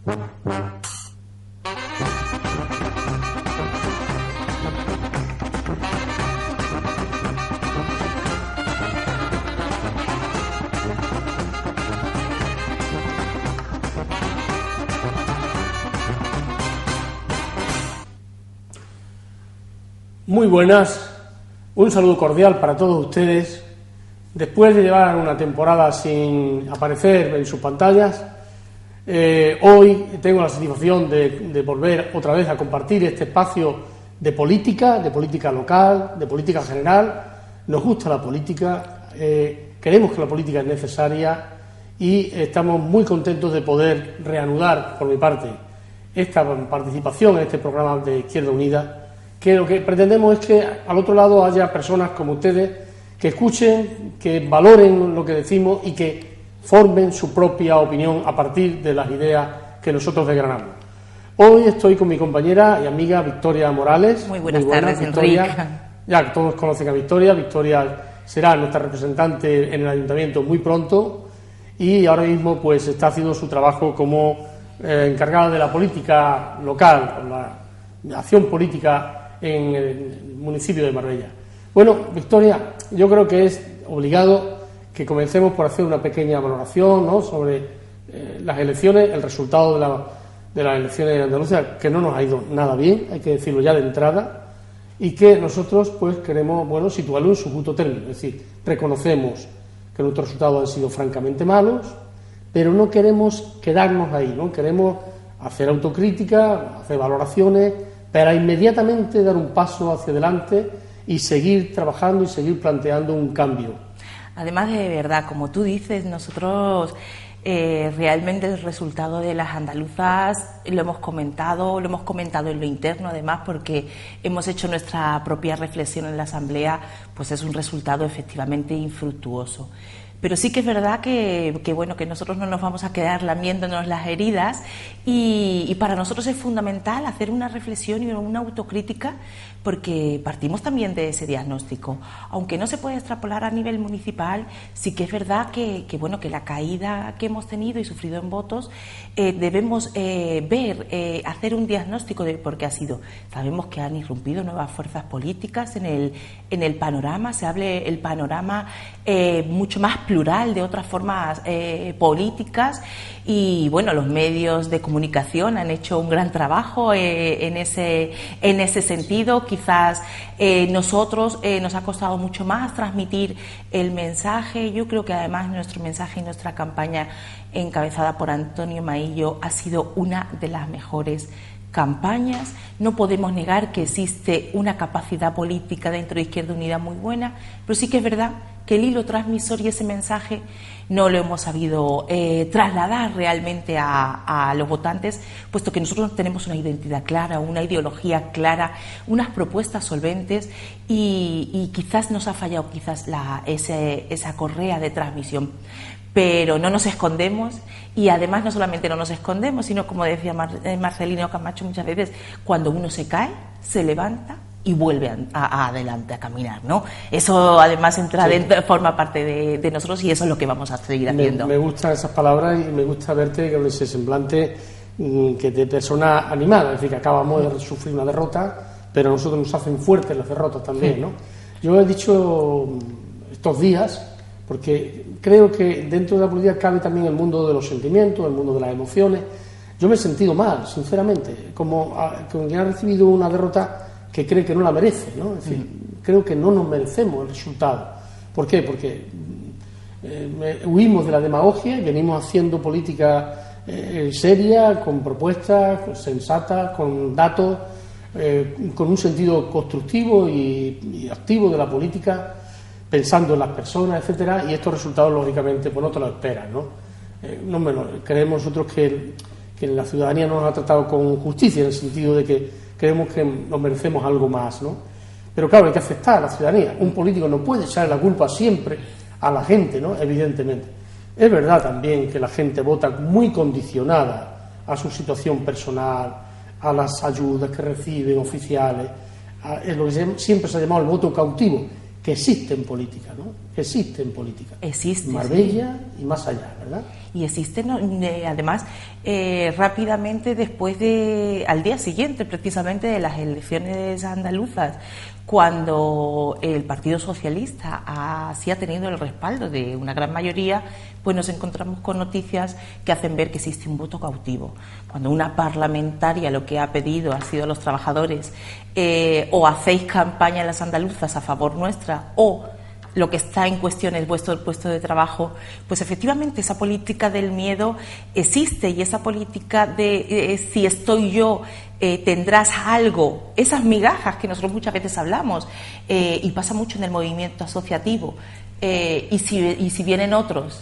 Muy buenas, un saludo cordial para todos ustedes. Después de llevar una temporada sin aparecer en sus pantallas, hoy tengo la satisfacción de volver otra vez a compartir este espacio de política local, de política general. Nos gusta la política, creemos que la política es necesaria y estamos muy contentos de poder reanudar, por mi parte, esta participación en este programa de Izquierda Unida, que lo que pretendemos es que al otro lado haya personas como ustedes que escuchen, que valoren lo que decimos y que formen su propia opinión a partir de las ideas que nosotros desgranamos. Hoy estoy con mi compañera y amiga Victoria Morales. Muy buenas tardes, Victoria. Enrique. Ya todos conocen a Victoria. Victoria será nuestra representante en el ayuntamiento muy pronto y ahora mismo pues está haciendo su trabajo como encargada de la política local, la acción política en el municipio de Marbella. Bueno, Victoria, yo creo que es obligado que comencemos por hacer una pequeña valoración, ¿no?, sobre las elecciones, el resultado de las elecciones en Andalucía, que no nos ha ido nada bien, hay que decirlo ya de entrada, y que nosotros pues queremos, bueno, situarlo en su justo término. Es decir, reconocemos que nuestros resultados han sido francamente malos, pero no queremos quedarnos ahí, ¿no? Queremos hacer autocrítica, hacer valoraciones, para inmediatamente dar un paso hacia adelante y seguir trabajando y seguir planteando un cambio. Además, de verdad, como tú dices, nosotros realmente el resultado de las andaluzas lo hemos comentado en lo interno, además, porque hemos hecho nuestra propia reflexión en la Asamblea, pues es un resultado efectivamente infructuoso. Pero sí que es verdad que nosotros no nos vamos a quedar lamiéndonos las heridas y para nosotros es fundamental hacer una reflexión y una autocrítica, porque partimos también de ese diagnóstico. Aunque no se puede extrapolar a nivel municipal, sí que es verdad que la caída que hemos tenido y sufrido en votos debemos hacer un diagnóstico de por qué ha sido. Sabemos que han irrumpido nuevas fuerzas políticas en el panorama, se hable el panorama mucho más plural de otras formas políticas y los medios de comunicación han hecho un gran trabajo en ese sentido. Quizás nosotros nos ha costado mucho más transmitir el mensaje. Yo creo que además nuestro mensaje y nuestra campaña encabezada por Antonio Maillo ha sido una de las mejores campañas. No podemos negar que existe una capacidad política dentro de Izquierda Unida muy buena, pero sí que es verdad que el hilo transmisor y ese mensaje no lo hemos sabido trasladar realmente a los votantes, puesto que nosotros tenemos una identidad clara, una ideología clara, unas propuestas solventes y quizás nos ha fallado esa correa de transmisión. Pero no nos escondemos y además no solamente no nos escondemos, sino, como decía Marcelino Camacho muchas veces, cuando uno se cae, se levanta y vuelve adelante a caminar, ¿no? Eso además forma parte de nosotros y eso es lo que vamos a seguir haciendo. Me gustan esas palabras y me gusta verte con ese semblante que de persona animada, es decir, que acabamos de sufrir una derrota, pero a nosotros nos hacen fuertes las derrotas también, ¿no? Yo he dicho estos días, porque creo que dentro de la política cabe también el mundo de los sentimientos, el mundo de las emociones. Yo me he sentido mal, sinceramente, como quien ha recibido una derrota que cree que no la merece, ¿no? Es decir, creo que no nos merecemos el resultado. ¿Por qué? Porque huimos de la demagogia y venimos haciendo política seria, con propuestas sensatas, con datos, con un sentido constructivo y activo de la política, pensando en las personas, etcétera, y estos resultados, lógicamente, pues no te lo esperas, ¿no? Creemos nosotros que la ciudadanía nos ha tratado con justicia, en el sentido de que creemos que nos merecemos algo más, ¿no? Pero claro, hay que aceptar a la ciudadanía. Un político no puede echar la culpa siempre a la gente, ¿no? Evidentemente. Es verdad también que la gente vota muy condicionada a su situación personal, a las ayudas que reciben oficiales, es lo que siempre se ha llamado el voto cautivo, que existe en política, ¿no? existe en política. Existe. Marbella y más allá, ¿verdad? Y existe, además, rápidamente al día siguiente precisamente de las elecciones andaluzas, cuando el Partido Socialista sí ha tenido el respaldo de una gran mayoría, pues nos encontramos con noticias que hacen ver que existe un voto cautivo. Cuando una parlamentaria lo que ha pedido ha sido a los trabajadores o hacéis campaña en las andaluzas a favor nuestra, o lo que está en cuestión es vuestro puesto de trabajo, pues efectivamente esa política del miedo existe, y esa política de si estoy yo, tendrás algo, esas migajas que nosotros muchas veces hablamos, y pasa mucho en el movimiento asociativo, y si vienen otros,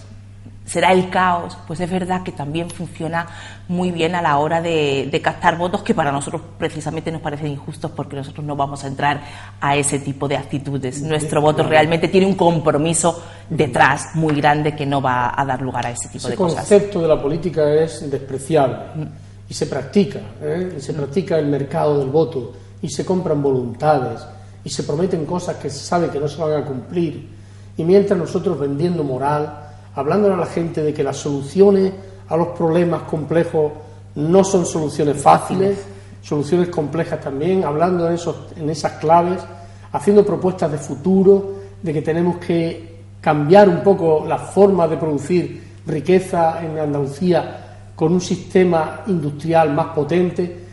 será el caos. Pues es verdad que también funciona muy bien a la hora de captar votos, que para nosotros precisamente nos parecen injustos, porque nosotros no vamos a entrar a ese tipo de actitudes. Nuestro voto realmente tiene un compromiso detrás muy grande que no va a dar lugar a ese tipo de cosas. El concepto de la política es despreciable y se practica, el mercado del voto, y se compran voluntades y se prometen cosas que se sabe que no se van a cumplir, y mientras nosotros vendiendo moral, hablándole a la gente de que las soluciones a los problemas complejos no son soluciones fáciles, soluciones complejas también, hablando en esas claves, haciendo propuestas de futuro, de que tenemos que cambiar un poco la forma de producir riqueza en Andalucía con un sistema industrial más potente,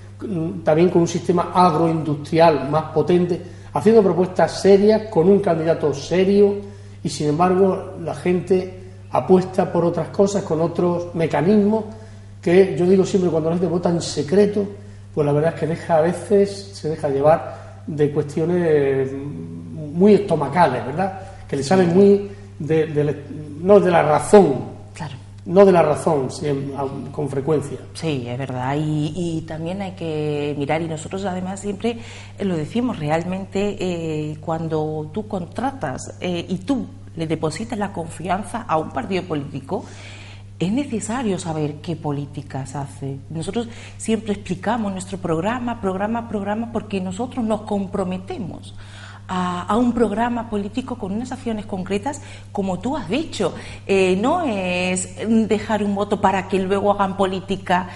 también con un sistema agroindustrial más potente, haciendo propuestas serias, con un candidato serio, y sin embargo la gente apuesta por otras cosas, con otros mecanismos que yo digo siempre, cuando la gente vota en secreto, pues la verdad es que a veces se deja llevar de cuestiones muy estomacales, ¿verdad? Que le salen muy no de la razón, claro, no de la razón con frecuencia. Sí, es verdad, y también hay que mirar, y nosotros además siempre lo decimos, realmente cuando tú contratas y tú le depositas la confianza a un partido político, es necesario saber qué políticas hace. Nosotros siempre explicamos nuestro programa, porque nosotros nos comprometemos a un programa político con unas acciones concretas, como tú has dicho. No es dejar un voto para que luego hagan política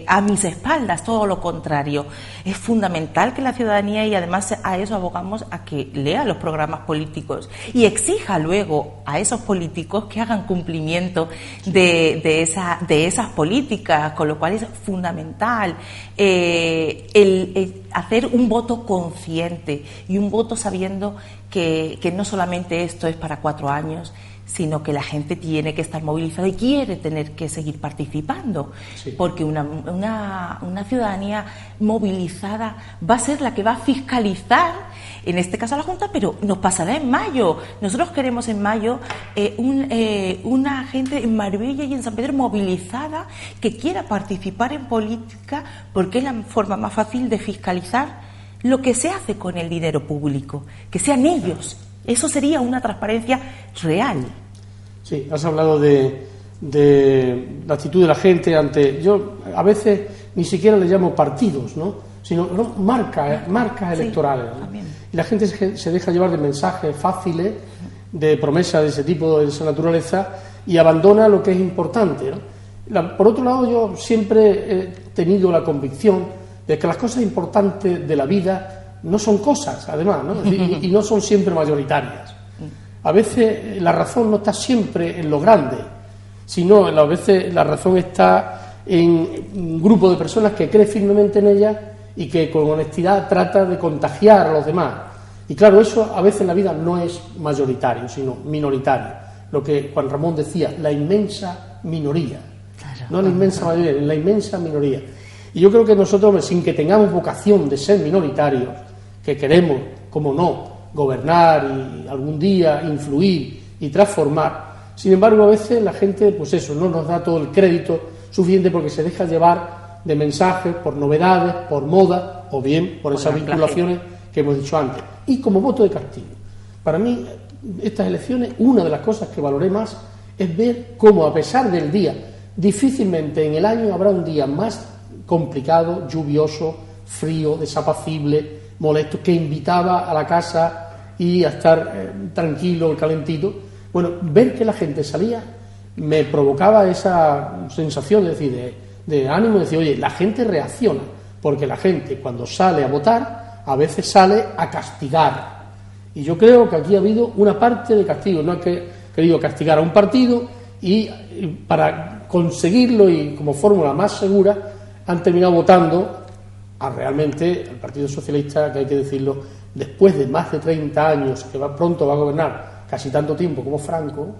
a mis espaldas, todo lo contrario. Es fundamental que la ciudadanía, y además a eso abogamos, a que lea los programas políticos y exija luego a esos políticos que hagan cumplimiento de esas políticas, con lo cual es fundamental el hacer un voto consciente y un voto sabiendo que no solamente esto es para 4 años, sino que la gente tiene que estar movilizada y quiere tener que seguir participando, sí, porque una ciudadanía movilizada va a ser la que va a fiscalizar, en este caso a la Junta, pero nos pasará en mayo. Nosotros queremos en mayo una gente en Marbella y en San Pedro movilizada, que quiera participar en política, porque es la forma más fácil de fiscalizar lo que se hace con el dinero público, que sean ellos. Eso sería una transparencia real. Sí, has hablado de la actitud de la gente ante... Yo a veces ni siquiera le llamo partidos, ¿no? Sino marcas electorales, ¿no? Y la gente se deja llevar de mensajes fáciles, de promesas de ese tipo, de esa naturaleza, y abandona lo que es importante, ¿no? Por otro lado, yo siempre he tenido la convicción de que las cosas importantes de la vida no son cosas, además, ¿no? Y no son siempre mayoritarias. A veces la razón no está siempre en lo grande, sino a veces la razón está en un grupo de personas que cree firmemente en ella y que con honestidad trata de contagiar a los demás. Y claro, eso a veces en la vida no es mayoritario, sino minoritario. Lo que Juan Ramón decía, la inmensa minoría. Claro. No la inmensa mayoría, la inmensa minoría. Y yo creo que nosotros, sin que tengamos vocación de ser minoritarios, que queremos, como no, gobernar y algún día influir y transformar, sin embargo a veces la gente, pues eso, no nos da todo el crédito suficiente, porque se deja llevar de mensajes, por novedades, por moda, o bien por esas vinculaciones que hemos dicho antes. Y como voto de castigo, para mí estas elecciones, una de las cosas que valoré más es ver cómo, a pesar del día, difícilmente en el año habrá un día más complicado, lluvioso, frío, desapacible, molesto, que invitaba a la casa y a estar tranquilo, calentito. Bueno, ver que la gente salía me provocaba esa sensación de ánimo, de decir, oye, la gente reacciona, porque la gente cuando sale a votar a veces sale a castigar. Y yo creo que aquí ha habido una parte de castigo, no ha querido castigar a un partido y para conseguirlo y como fórmula más segura han terminado votando a realmente al Partido Socialista, que hay que decirlo, después de más de 30 años, que pronto va a gobernar casi tanto tiempo como Franco.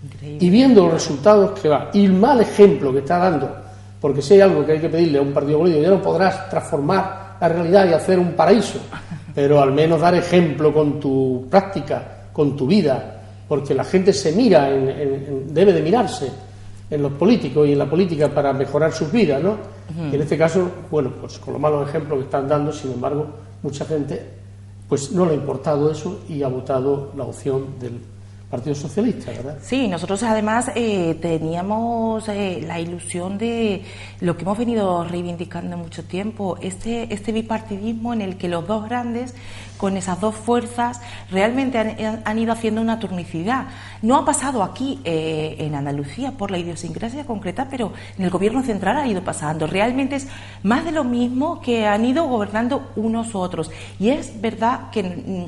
Increíble. Y viendo los resultados que va, y el mal ejemplo que está dando, porque si hay algo que hay que pedirle a un partido político, ya no podrás transformar la realidad y hacer un paraíso, pero al menos dar ejemplo con tu práctica, con tu vida, porque la gente se mira, debe de mirarse en los políticos y en la política para mejorar sus vidas, ¿no? Y en este caso, bueno, pues con los malos ejemplos que están dando, sin embargo, mucha gente pues no le ha importado eso y ha votado la opción del Partido Socialista, ¿verdad? Sí, nosotros además teníamos la ilusión de lo que hemos venido reivindicando mucho tiempo, este bipartidismo en el que los dos grandes, con esas dos fuerzas, realmente han ido haciendo una turnicidad. No ha pasado aquí en Andalucía por la idiosincrasia concreta, pero en el gobierno central ha ido pasando. Realmente es más de lo mismo que han ido gobernando unos u otros. Y es verdad que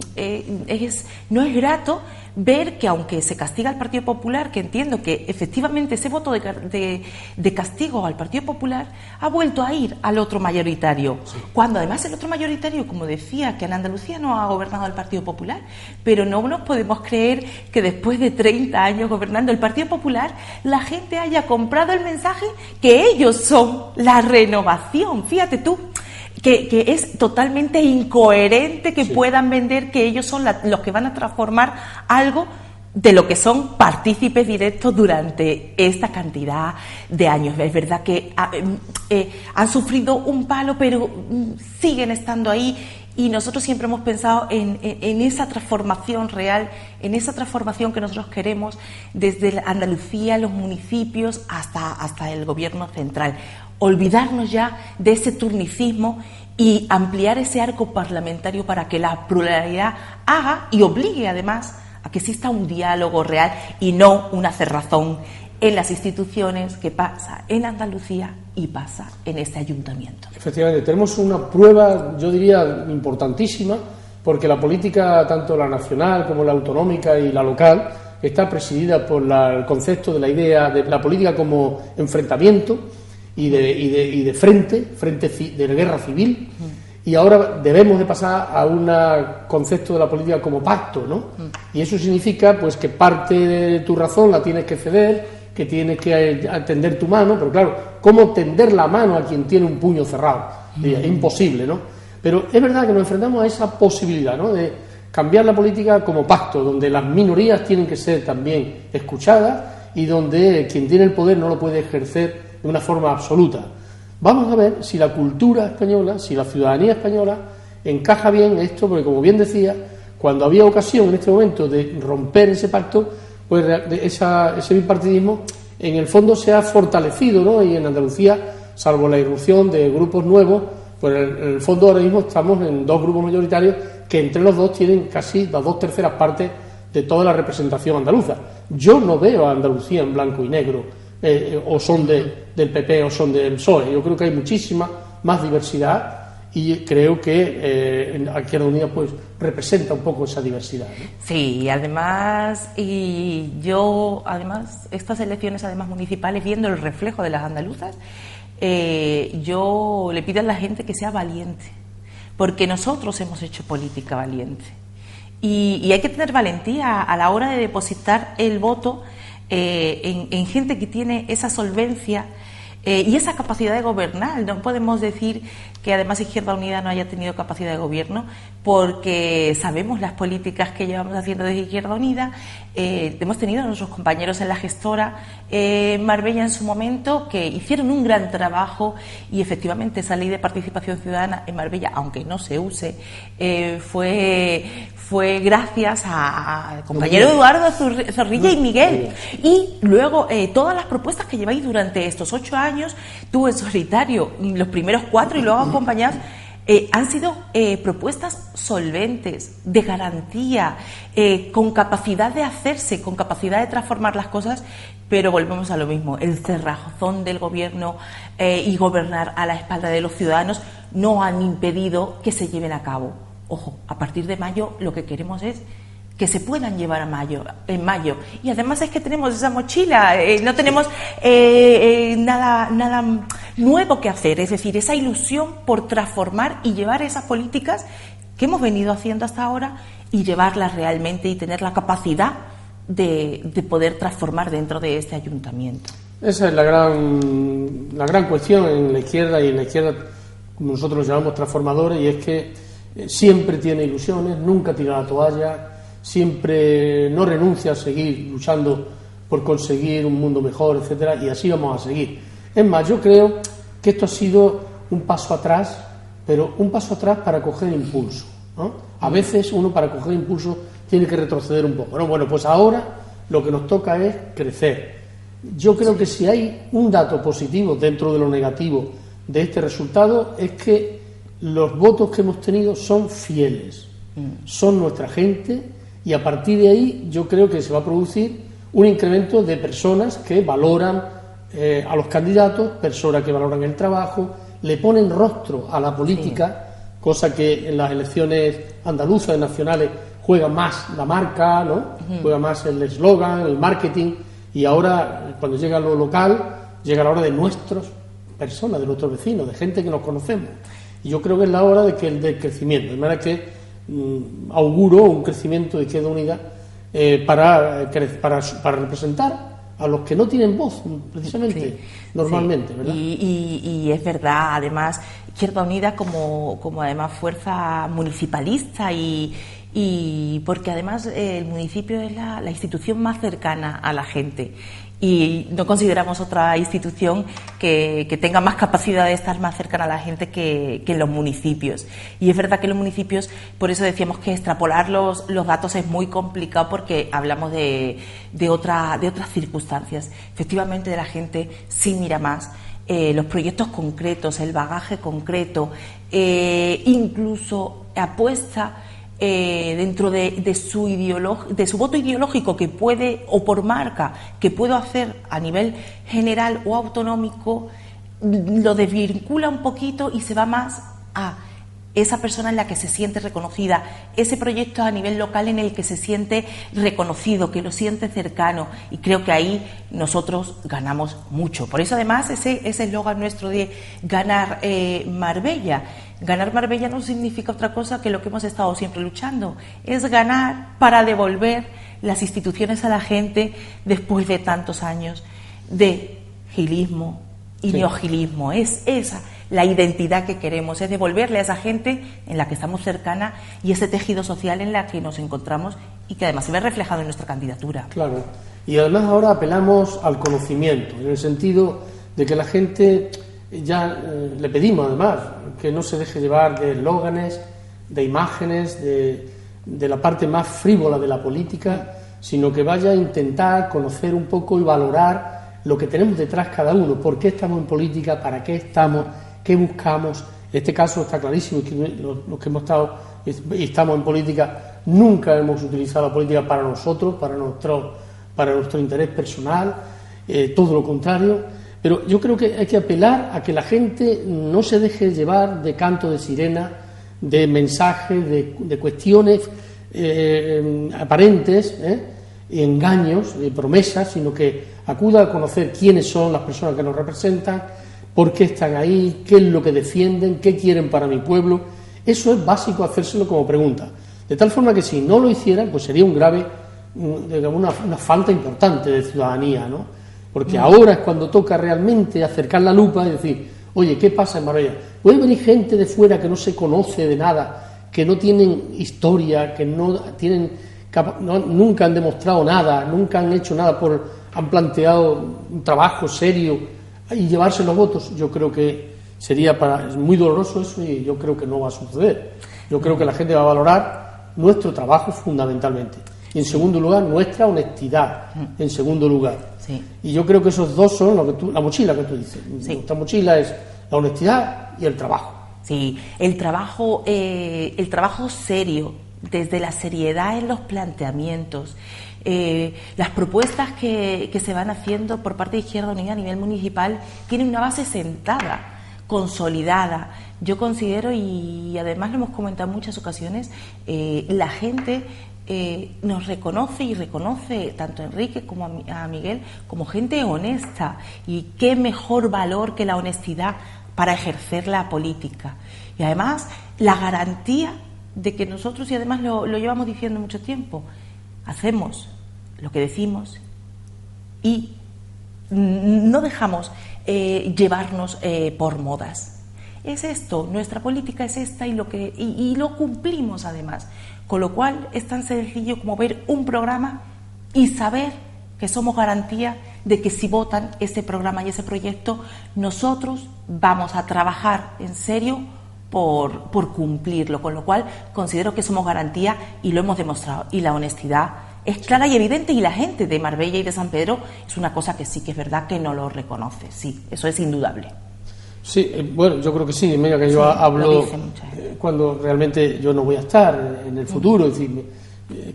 no es grato ver que aunque se castiga al Partido Popular, que entiendo que efectivamente ese voto de castigo al Partido Popular ha vuelto a ir al otro mayoritario, sí. Cuando además el otro mayoritario, como decía, que en Andalucía no ha gobernado el Partido Popular, pero no nos podemos creer que después de 30 años gobernando el Partido Popular, la gente haya comprado el mensaje que ellos son la renovación. Fíjate tú, que es totalmente incoherente que puedan vender que ellos son los que van a transformar algo de lo que son partícipes directos durante esta cantidad de años. Es verdad que han sufrido un palo, pero siguen estando ahí, y nosotros siempre hemos pensado en esa transformación real, en esa transformación que nosotros queremos desde Andalucía, los municipios, hasta el gobierno central. Olvidarnos ya de ese turnicismo y ampliar ese arco parlamentario para que la pluralidad haga y obligue además a que exista un diálogo real y no una cerrazón en las instituciones que pasa en Andalucía y pasa en este ayuntamiento. Efectivamente, tenemos una prueba, yo diría, importantísima, porque la política, tanto la nacional como la autonómica y la local, está presidida por el concepto de la idea de la política como enfrentamiento y de frente de guerra civil, y ahora debemos de pasar a un concepto de la política como pacto, ¿no? Y eso significa pues que parte de tu razón la tienes que ceder, que tienes que tender tu mano, pero claro, ¿cómo tender la mano a quien tiene un puño cerrado? Es imposible, ¿no? Pero es verdad que nos enfrentamos a esa posibilidad, ¿no?, de cambiar la política como pacto, donde las minorías tienen que ser también escuchadas y donde quien tiene el poder no lo puede ejercer de una forma absoluta. Vamos a ver si la cultura española, si la ciudadanía española encaja bien esto, porque como bien decía, cuando había ocasión en este momento de romper ese pacto, pues ese bipartidismo en el fondo se ha fortalecido, ¿no? Y en Andalucía, salvo la irrupción de grupos nuevos, pues en el fondo ahora mismo estamos en dos grupos mayoritarios que entre los dos tienen casi las 2/3 partes de toda la representación andaluza. Yo no veo a Andalucía en blanco y negro, o son del PP o son del PSOE. Yo creo que hay muchísima más diversidad y creo que Izquierda Unida pues representa un poco esa diversidad, ¿no? Sí, además estas elecciones además municipales, viendo el reflejo de las andaluzas, yo le pido a la gente que sea valiente, porque nosotros hemos hecho política valiente y hay que tener valentía a la hora de depositar el voto en gente que tiene esa solvencia y esa capacidad de gobernar. No podemos decir que además Izquierda Unida no haya tenido capacidad de gobierno, porque sabemos las políticas que llevamos haciendo desde Izquierda Unida. Hemos tenido a nuestros compañeros en la gestora Marbella en su momento, que hicieron un gran trabajo, y efectivamente esa ley de participación ciudadana en Marbella, aunque no se use, fue gracias al compañero Eduardo Zorrilla y Miguel. Y luego todas las propuestas que lleváis durante estos 8 años, tú en solitario los primeros 4 y luego acompañados, Han sido propuestas solventes, de garantía, con capacidad de hacerse, con capacidad de transformar las cosas, pero volvemos a lo mismo. El cerrazón del gobierno y gobernar a la espalda de los ciudadanos no han impedido que se lleven a cabo. Ojo, a partir de mayo lo que queremos es que se puedan llevar en mayo. Y además es que tenemos esa mochila, no tenemos nada nuevo que hacer, es decir, esa ilusión por transformar y llevar esas políticas que hemos venido haciendo hasta ahora y llevarlas realmente y tener la capacidad de poder transformar dentro de este ayuntamiento. Esa es la gran cuestión en la izquierda, y en la izquierda, como nosotros lo llamamos, transformadores, y es que siempre tiene ilusiones, nunca tira la toalla, siempre no renuncia a seguir luchando por conseguir un mundo mejor, etcétera, y así vamos a seguir. Es más, yo creo que esto ha sido un paso atrás, pero un paso atrás para coger impulso, ¿no? A veces uno, para coger impulso, tiene que retroceder un poco, ¿no? Bueno, pues ahora lo que nos toca es crecer. Yo creo que si hay un dato positivo dentro de lo negativo de este resultado, es que los votos que hemos tenido son fieles, son nuestra gente, y a partir de ahí yo creo que se va a producir un incremento de personas que valoran a los candidatos, personas que valoran el trabajo, le ponen rostro a la política, sí, cosa que en las elecciones andaluzas, nacionales, juega más la marca, ¿no? Juega más el eslogan, el marketing, y ahora, cuando llega a lo local, llega la hora de nuestras personas, de nuestros vecinos, de gente que nos conocemos. Y yo creo que es la hora del crecimiento, de manera que auguro un crecimiento de Izquierda Unida para representar a los que no tienen voz, precisamente, sí, normalmente, ¿verdad? Y es verdad, además, Izquierda Unida como además fuerza municipalista, y porque además el municipio es la institución más cercana a la gente, y no consideramos otra institución que tenga más capacidad de estar más cercana a la gente que los municipios. Y es verdad que los municipios, por eso decíamos que extrapolar los datos es muy complicado, porque hablamos de otras circunstancias. Efectivamente, la gente sí mira más los proyectos concretos, el bagaje concreto, incluso apuesta dentro de su voto ideológico, que puede, o por marca, que puedo hacer a nivel general o autonómico, lo desvincula un poquito y se va más a esa persona en la que se siente reconocida, ese proyecto a nivel local en el que se siente reconocido, que lo siente cercano, y creo que ahí nosotros ganamos mucho. Por eso, además, ese eslogan nuestro de ganar Marbella. Ganar Marbella no significa otra cosa que lo que hemos estado siempre luchando, es ganar para devolver las instituciones a la gente después de tantos años de gilismo y sí, neogilismo. Es esa la identidad que queremos, es devolverle a esa gente en la que estamos cercana, y ese tejido social en la que nos encontramos, y que además se ve reflejado en nuestra candidatura. Claro, y además ahora apelamos al conocimiento, en el sentido de que la gente ya le pedimos además que no se deje llevar de eslóganes, de imágenes, de la parte más frívola de la política, sino que vaya a intentar conocer un poco y valorar lo que tenemos detrás cada uno, por qué estamos en política, para qué estamos, qué buscamos. En este caso está clarísimo que los que hemos estado y estamos en política nunca hemos utilizado la política para nosotros, para nuestro interés personal, todo lo contrario. Pero yo creo que hay que apelar a que la gente no se deje llevar de canto de sirena, de mensajes, de cuestiones aparentes, engaños, de promesas, sino que acuda a conocer quiénes son las personas que nos representan, por qué están ahí, qué es lo que defienden, qué quieren para mi pueblo. Eso es básico, hacérselo como pregunta. De tal forma que si no lo hicieran, pues sería una falta importante de ciudadanía, ¿no? Porque ahora es cuando toca realmente acercar la lupa y decir, oye, ¿qué pasa en Marbella? Puede venir gente de fuera que no se conoce de nada, que no tienen historia, que nunca han demostrado nada, nunca han hecho nada, han planteado un trabajo serio y llevarse los votos. Yo creo que es muy doloroso eso, y yo creo que no va a suceder. Yo creo que la gente va a valorar nuestro trabajo fundamentalmente. Y en segundo lugar, nuestra honestidad, en segundo lugar. Sí. Y yo creo que esos dos son la mochila que tú dices. Sí. Nuestra mochila es la honestidad y el trabajo. Sí, el trabajo serio, desde la seriedad en los planteamientos, las propuestas que se van haciendo por parte de Izquierda Unida a nivel municipal tienen una base sentada, consolidada. Yo considero, y además lo hemos comentado en muchas ocasiones, la gente nos reconoce y reconoce tanto a Enrique como a Miguel como gente honesta, y qué mejor valor que la honestidad para ejercer la política. Y además la garantía de que nosotros, y además lo llevamos diciendo mucho tiempo, hacemos lo que decimos y no dejamos llevarnos por modas. Es esto, nuestra política es esta, y lo cumplimos además. Con lo cual es tan sencillo como ver un programa y saber que somos garantía de que si votan ese programa y ese proyecto, nosotros vamos a trabajar en serio por cumplirlo. Con lo cual considero que somos garantía y lo hemos demostrado. Y la honestidad es clara y evidente, y la gente de Marbella y de San Pedro es una cosa que sí que es verdad que no lo reconoce. Sí, eso es indudable. Sí, bueno, yo creo que sí, mira que yo hablo cuando realmente yo no voy a estar en el futuro, es decir,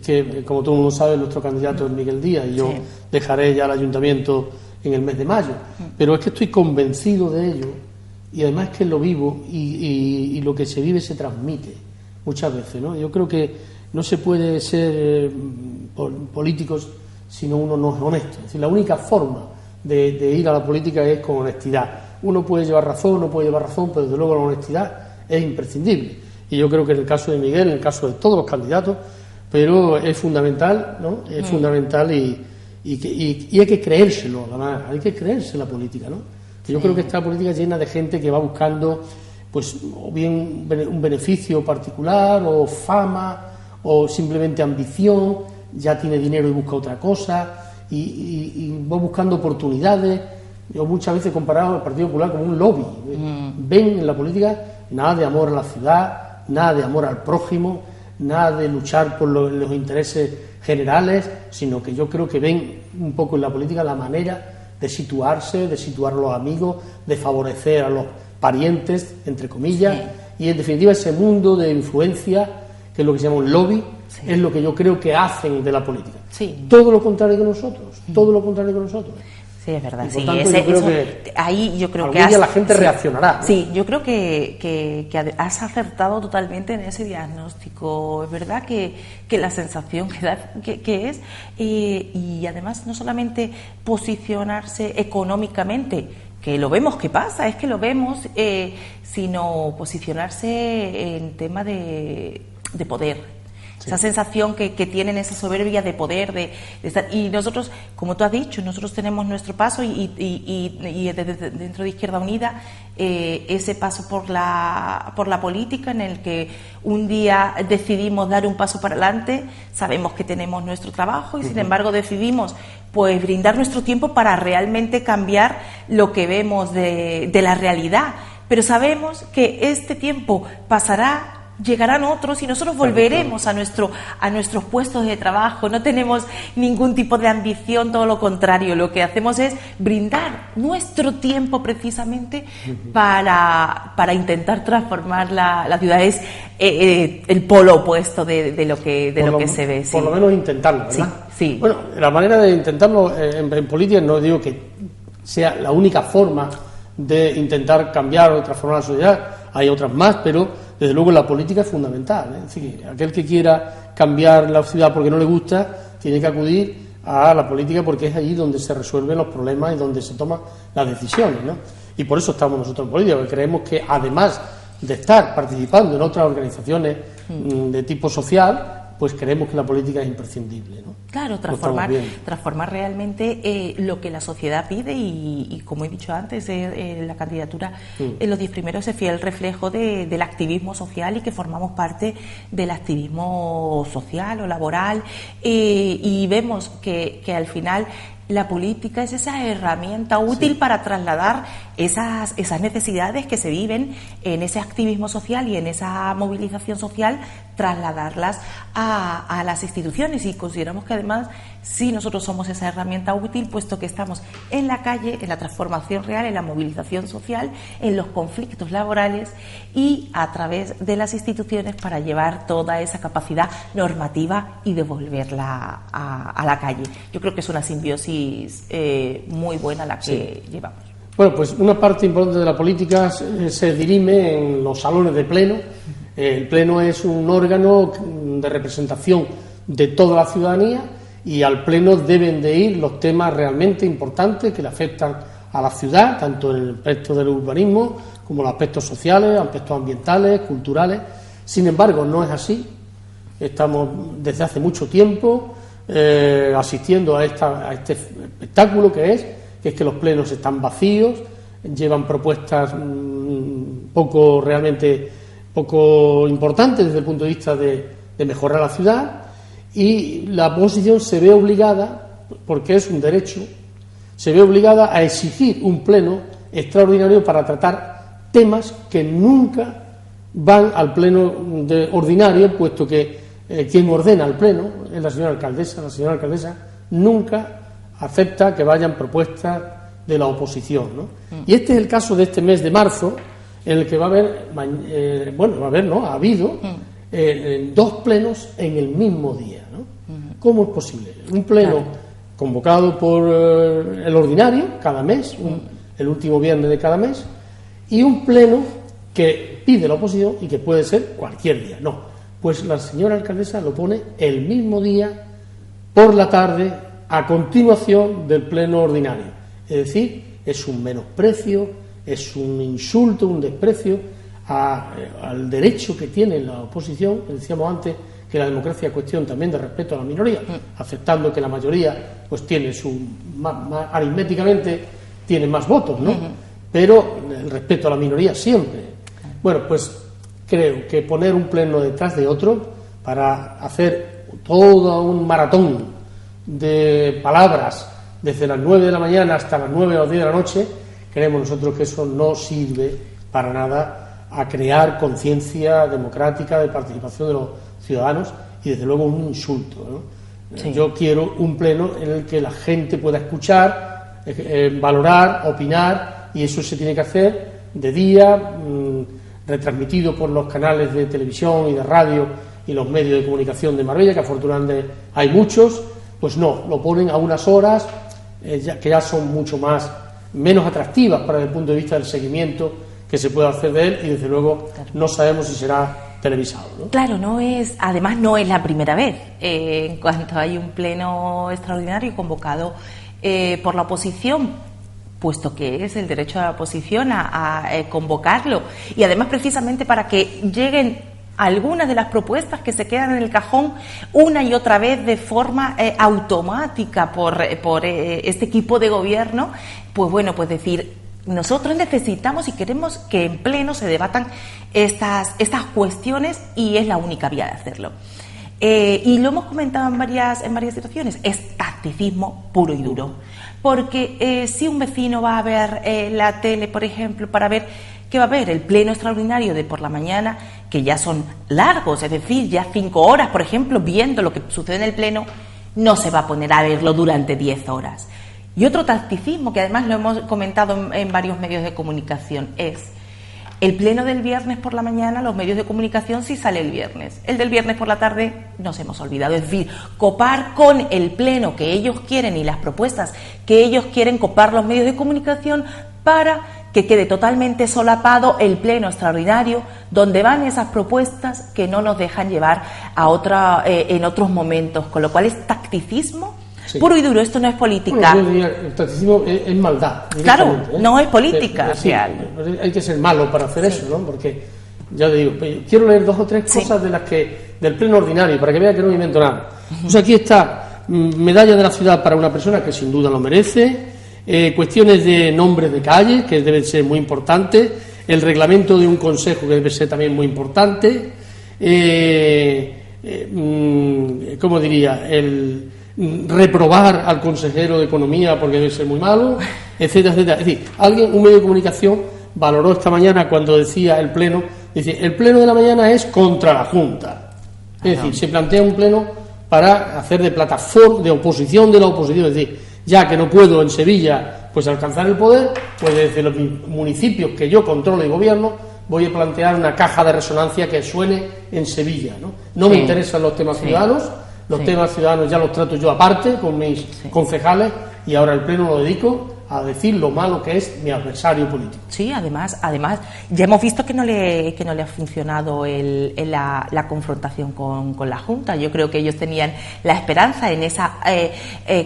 que como todo el mundo sabe, nuestro candidato es Miguel Díaz, y yo dejaré ya el ayuntamiento en el mes de mayo, pero es que estoy convencido de ello, y además que lo vivo, y lo que se vive se transmite muchas veces, ¿no? Yo creo que no se puede ser políticos si uno no es honesto. Es decir, la única forma de ir a la política es con honestidad. Uno puede llevar razón, no puede llevar razón, pero desde luego la honestidad es imprescindible. Y yo creo que en el caso de Miguel, en el caso de todos los candidatos, pero es fundamental, ¿no? Es fundamental, y hay que creérselo, además, hay que creerse la política, ¿no? Yo creo que esta política es llena de gente que va buscando, pues, o bien un beneficio particular, o fama, o simplemente ambición, ya tiene dinero y busca otra cosa, y va buscando oportunidades. Yo muchas veces he comparado al Partido Popular como un lobby. Ven en la política nada de amor a la ciudad, nada de amor al prójimo, nada de luchar por los intereses generales, sino que yo creo que ven un poco en la política la manera de situarse, de situar a los amigos, de favorecer a los parientes, entre comillas, y en definitiva ese mundo de influencia, que es lo que se llama un lobby, es lo que yo creo que hacen de la política. Todo lo contrario que nosotros, todo lo contrario que nosotros. Sí, es verdad. Y por tanto, yo creo que ahí yo creo algún día la gente reaccionará, ¿no? Sí, yo creo que has acertado totalmente en ese diagnóstico. Es verdad que la sensación que es, y además no solamente posicionarse económicamente, que lo vemos que pasa, es que lo vemos, sino posicionarse en tema de poder. Esa sensación que tienen, esa soberbia de poder, de estar. Y nosotros, como tú has dicho, nosotros tenemos nuestro paso, y dentro de Izquierda Unida, ese paso por la política, en el que un día decidimos dar un paso para adelante, sabemos que tenemos nuestro trabajo, y sin embargo decidimos pues brindar nuestro tiempo para realmente cambiar lo que vemos de la realidad. Pero sabemos que este tiempo pasará, llegarán otros, y nosotros volveremos a nuestros puestos de trabajo. No tenemos ningún tipo de ambición, todo lo contrario. Lo que hacemos es brindar nuestro tiempo precisamente para intentar transformar la ciudad. Es el polo opuesto de lo que se ve. Por lo menos intentarlo, ¿verdad? Sí. Bueno, la manera de intentarlo en política, no digo que sea la única forma de intentar cambiar o transformar la sociedad, hay otras más, pero desde luego la política es fundamental, ¿eh? Es decir, aquel que quiera cambiar la ciudad porque no le gusta, tiene que acudir a la política, porque es allí donde se resuelven los problemas y donde se toman las decisiones, ¿no? Y por eso estamos nosotros en política, porque creemos que además de estar participando en otras organizaciones de tipo social, pues creemos que la política es imprescindible, ¿no? Claro, transformar realmente lo que la sociedad pide, y como he dicho antes, la candidatura en los 10 primeros es fiel reflejo del activismo social, y que formamos parte del activismo social o laboral, y vemos que al final la política es esa herramienta útil para trasladar esas necesidades que se viven en ese activismo social y en esa movilización social, trasladarlas a las instituciones. Y consideramos que además sí nosotros somos esa herramienta útil, puesto que estamos en la calle, en la transformación real, en la movilización social, en los conflictos laborales y a través de las instituciones para llevar toda esa capacidad normativa y devolverla a la calle. Yo creo que es una simbiosis muy buena la que llevamos. Bueno, pues una parte importante de la política se dirime en los salones de pleno. El pleno es un órgano de representación de toda la ciudadanía y al pleno deben de ir los temas realmente importantes que le afectan a la ciudad, tanto en el aspecto del urbanismo como los aspectos sociales, aspectos ambientales, culturales. Sin embargo, no es así. Estamos desde hace mucho tiempo asistiendo a este espectáculo que es que los plenos están vacíos, llevan propuestas poco importantes desde el punto de vista de mejorar la ciudad, y la oposición se ve obligada, porque es un derecho, se ve obligada a exigir un pleno extraordinario para tratar temas que nunca van al pleno ordinario, puesto que quien ordena el pleno es la señora alcaldesa. La señora alcaldesa nunca acepta que vayan propuestas de la oposición, ¿no? Y este es el caso de este mes de marzo, en el que va a haber, ha habido 2 plenos en el mismo día, ¿no? ¿Cómo es posible? Un pleno convocado por el ordinario cada mes, el último viernes de cada mes, y un pleno que pide la oposición y que puede ser cualquier día. No, pues la señora alcaldesa lo pone el mismo día, por la tarde, a continuación del pleno ordinario. Es decir, es un menosprecio, es un insulto, un desprecio al derecho que tiene la oposición. Decíamos antes que la democracia es cuestión también de respeto a la minoría, aceptando que la mayoría pues tiene aritméticamente tiene más votos, ¿no? Pero el respeto a la minoría siempre. Bueno, pues creo que poner un pleno detrás de otro para hacer todo un maratón de palabras desde las 9 de la mañana hasta las 9 o 10 de la noche, creemos nosotros que eso no sirve para nada a crear conciencia democrática de participación de los ciudadanos, y desde luego un insulto, ¿no? Sí. Yo quiero un pleno en el que la gente pueda escuchar, valorar, opinar, y eso se tiene que hacer de día, retransmitido por los canales de televisión y de radio y los medios de comunicación de Marbella, que afortunadamente hay muchos. Pues no, lo ponen a unas horas que ya son menos atractivas para el punto de vista del seguimiento que se puede hacer de él, y desde luego no sabemos si será televisado, ¿no? Claro, además no es la primera vez. En cuanto hay un pleno extraordinario convocado por la oposición, puesto que es el derecho de la oposición a convocarlo, y además precisamente para que lleguen algunas de las propuestas que se quedan en el cajón una y otra vez de forma automática por este equipo de gobierno, pues bueno, pues decir, nosotros necesitamos y queremos que en pleno se debatan estas cuestiones, y es la única vía de hacerlo. Y lo hemos comentado en varias situaciones, es tacticismo puro y duro. Porque si un vecino va a ver la tele, por ejemplo, para ver que va a haber el pleno extraordinario de por la mañana, que ya son largos, es decir, ya 5 horas, por ejemplo, viendo lo que sucede en el pleno, no se va a poner a verlo durante 10 horas. Y otro tacticismo, que además lo hemos comentado en varios medios de comunicación, es el pleno del viernes por la mañana, los medios de comunicación sí sale el viernes. El del viernes por la tarde nos hemos olvidado. Es decir, copar con el pleno que ellos quieren y las propuestas que ellos quieren, copar los medios de comunicación para que quede totalmente solapado el pleno extraordinario, donde van esas propuestas que no nos dejan llevar a en otros momentos. Con lo cual es tacticismo puro y duro. Esto no es política. Bueno, yo diría, el tacticismo es maldad. Claro, no es política real. Hay que ser malo para hacer eso, ¿no? Porque, ya te digo, quiero leer 2 o 3 cosas del pleno ordinario, para que vea que no invento nada. Pues aquí está, medalla de la ciudad para una persona que sin duda lo merece, cuestiones de nombres de calles, que deben ser muy importantes, el reglamento de un consejo, que debe ser también muy importante, ¿cómo diría?, el reprobar al consejero de Economía porque debe ser muy malo, etcétera, etcétera. Es decir, un medio de comunicación valoró esta mañana cuando decía el pleno, dice, el pleno de la mañana es contra la Junta. Es decir, se plantea un pleno para hacer de plataforma, de oposición de la oposición, es decir, ya que no puedo en Sevilla pues alcanzar el poder, pues desde los municipios que yo controlo y gobierno voy a plantear una caja de resonancia que suene en Sevilla, ¿no? No me interesan los temas ciudadanos, los temas ciudadanos ya los trato yo aparte con mis concejales, y ahora el pleno lo dedico a decir lo malo que es mi adversario político. Sí, además ya hemos visto que no le ha funcionado la confrontación con la Junta. Yo creo que ellos tenían la esperanza en esa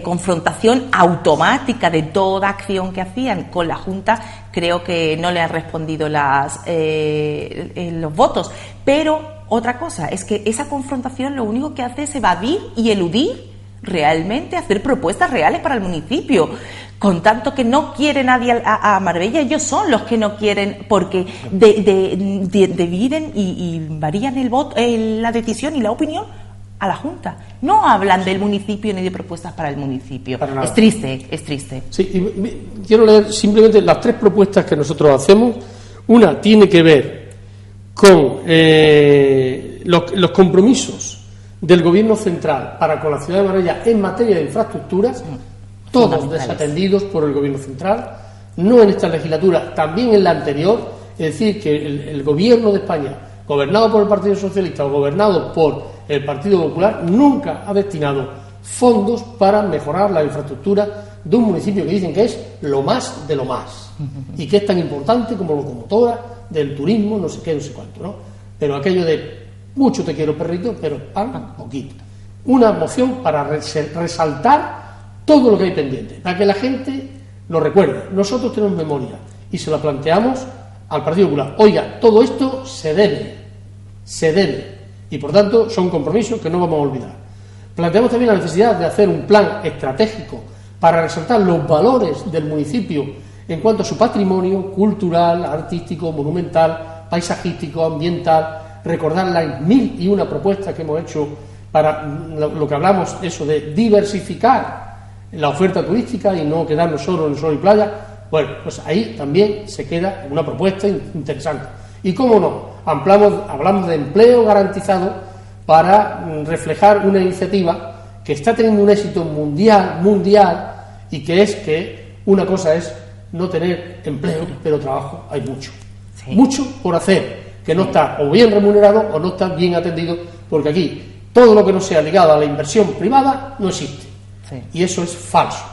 confrontación automática de toda acción que hacían con la Junta. Creo que no le han respondido los votos. Pero otra cosa es que esa confrontación lo único que hace es evadir y eludir realmente hacer propuestas reales para el municipio. Con tanto que no quiere nadie a Marbella, ellos son los que no quieren, porque dividen y varían el voto, la decisión y la opinión a la Junta. No hablan del municipio ni de propuestas para el municipio. Es triste, es triste. Sí, y quiero leer simplemente las 3 propuestas que nosotros hacemos. Una tiene que ver con los compromisos del Gobierno central para con la ciudad de Marbella en materia de infraestructuras, todos desatendidos por el Gobierno central, no en esta legislatura, también en la anterior. Es decir, que el Gobierno de España, gobernado por el Partido Socialista o gobernado por el Partido Popular, nunca ha destinado fondos para mejorar la infraestructura de un municipio que dicen que es lo más de lo más y que es tan importante como locomotora del turismo, no sé qué, no sé cuánto, ¿no? Pero aquello de mucho te quiero, perrito, pero pan poquito. Una moción para resaltar todo lo que hay pendiente, para que la gente lo recuerde. Nosotros tenemos memoria y se la planteamos al Partido Popular. Oiga, todo esto se debe, y por tanto son compromisos que no vamos a olvidar. Planteamos también la necesidad de hacer un plan estratégico para resaltar los valores del municipio en cuanto a su patrimonio cultural, artístico, monumental, paisajístico, ambiental, recordar las 1001 propuestas que hemos hecho para lo que hablamos, eso de diversificar la oferta turística y no quedarnos solo en sol y playa. Bueno, pues ahí también se queda una propuesta interesante. Y cómo no, hablamos de empleo garantizado para reflejar una iniciativa que está teniendo un éxito mundial, y que es que una cosa es no tener empleo, pero trabajo hay mucho por hacer, que no está o bien remunerado o no está bien atendido, porque aquí todo lo que no sea ligado a la inversión privada no existe. Y eso es falso.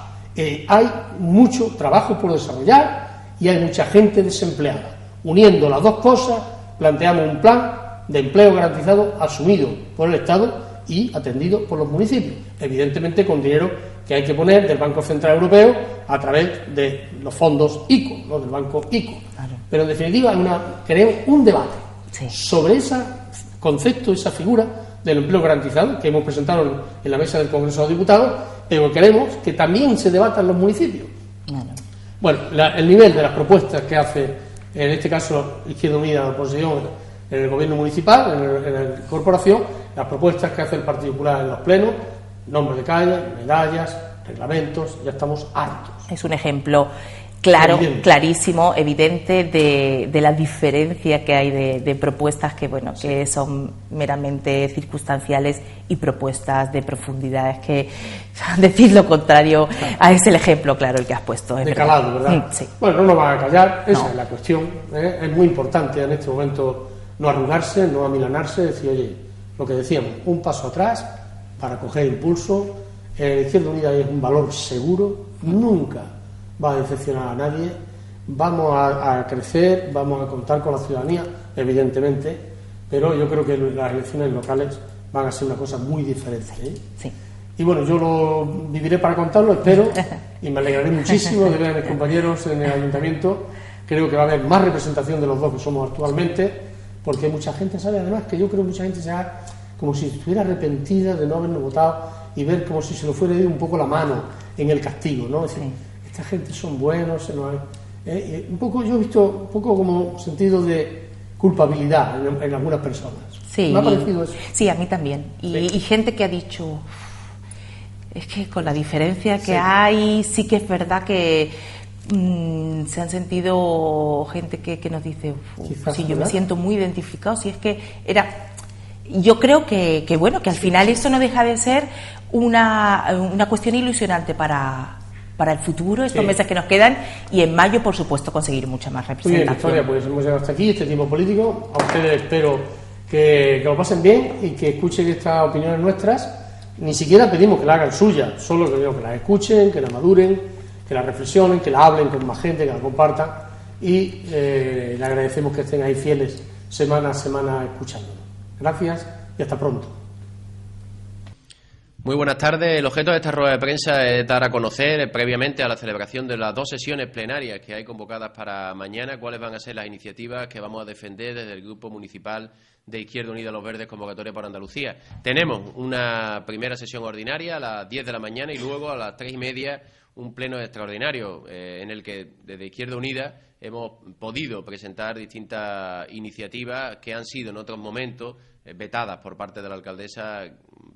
Hay mucho trabajo por desarrollar y hay mucha gente desempleada. Uniendo las dos cosas, planteamos un plan de empleo garantizado asumido por el Estado y atendido por los municipios, evidentemente con dinero que hay que poner del Banco Central Europeo a través de los fondos ICO, no del Banco ICO. Claro. Pero en definitiva queremos un debate sobre ese concepto, esa figura del empleo garantizado que hemos presentado en la mesa del Congreso de los Diputados, pero queremos que también se debata en los municipios. Claro. Bueno, el nivel de las propuestas que hace, en este caso Izquierda Unida, la oposición en el gobierno municipal, en la corporación, las propuestas que hace el Partido Popular en los plenos, nombres de calle, medallas, reglamentos, ya estamos hartos. Es un ejemplo claro, clarísimo, evidente de la diferencia que hay de propuestas que son meramente circunstanciales y propuestas de profundidades que decir lo contrario es el ejemplo claro el que has puesto. De calado, ¿verdad? Sí. Bueno, no nos van a callar, esa es la cuestión. Es muy importante en este momento no arrugarse, no amilanarse, decir, oye, lo que decíamos, un paso atrás para coger impulso. Izquierda Unida es un valor seguro, nunca va a decepcionar a nadie, vamos a crecer, vamos a contar con la ciudadanía, evidentemente, pero yo creo que las elecciones locales van a ser una cosa muy diferente. Sí. Y bueno, yo lo viviré para contarlo, espero, y me alegraré muchísimo de ver a mis compañeros en el ayuntamiento. Creo que va a haber más representación de los dos que somos actualmente, porque mucha gente sabe, además, que yo creo que mucha gente se haga como si estuviera arrepentida de no habernos votado y ver como si se nos fuera a ir un poco la mano en el castigo, ¿no? Es decir, esta gente son buenos, un poco, yo he visto un poco como sentido de culpabilidad en algunas personas. Sí, me ha parecido eso. Sí, a mí también. Y gente que ha dicho, es que con la diferencia que hay, sí que es verdad que se han sentido gente que nos dice, sí, yo me siento muy identificado, si es que yo creo que bueno, que al final esto no deja de ser una cuestión ilusionante para el futuro, estos meses que nos quedan, y en mayo, por supuesto, conseguir mucha más representación. Muy bien, Victoria, pues hemos llegado hasta aquí, este tiempo político. A ustedes espero que lo pasen bien y que escuchen estas opiniones nuestras. Ni siquiera pedimos que la hagan suya, solo que digo que las escuchen, que la maduren, que la reflexionen, que la hablen con más gente, que la compartan, y le agradecemos que estén ahí fieles semana a semana escuchándonos. Gracias y hasta pronto. Muy buenas tardes. El objeto de esta rueda de prensa es dar a conocer, previamente a la celebración de las 2 sesiones plenarias que hay convocadas para mañana, cuáles van a ser las iniciativas que vamos a defender desde el Grupo Municipal de Izquierda Unida Los Verdes, Convocatoria por Andalucía. Tenemos una primera sesión ordinaria a las 10 de la mañana y luego a las 3:30 un pleno extraordinario en el que desde Izquierda Unida hemos podido presentar distintas iniciativas que han sido en otros momentos vetadas por parte de la alcaldesa,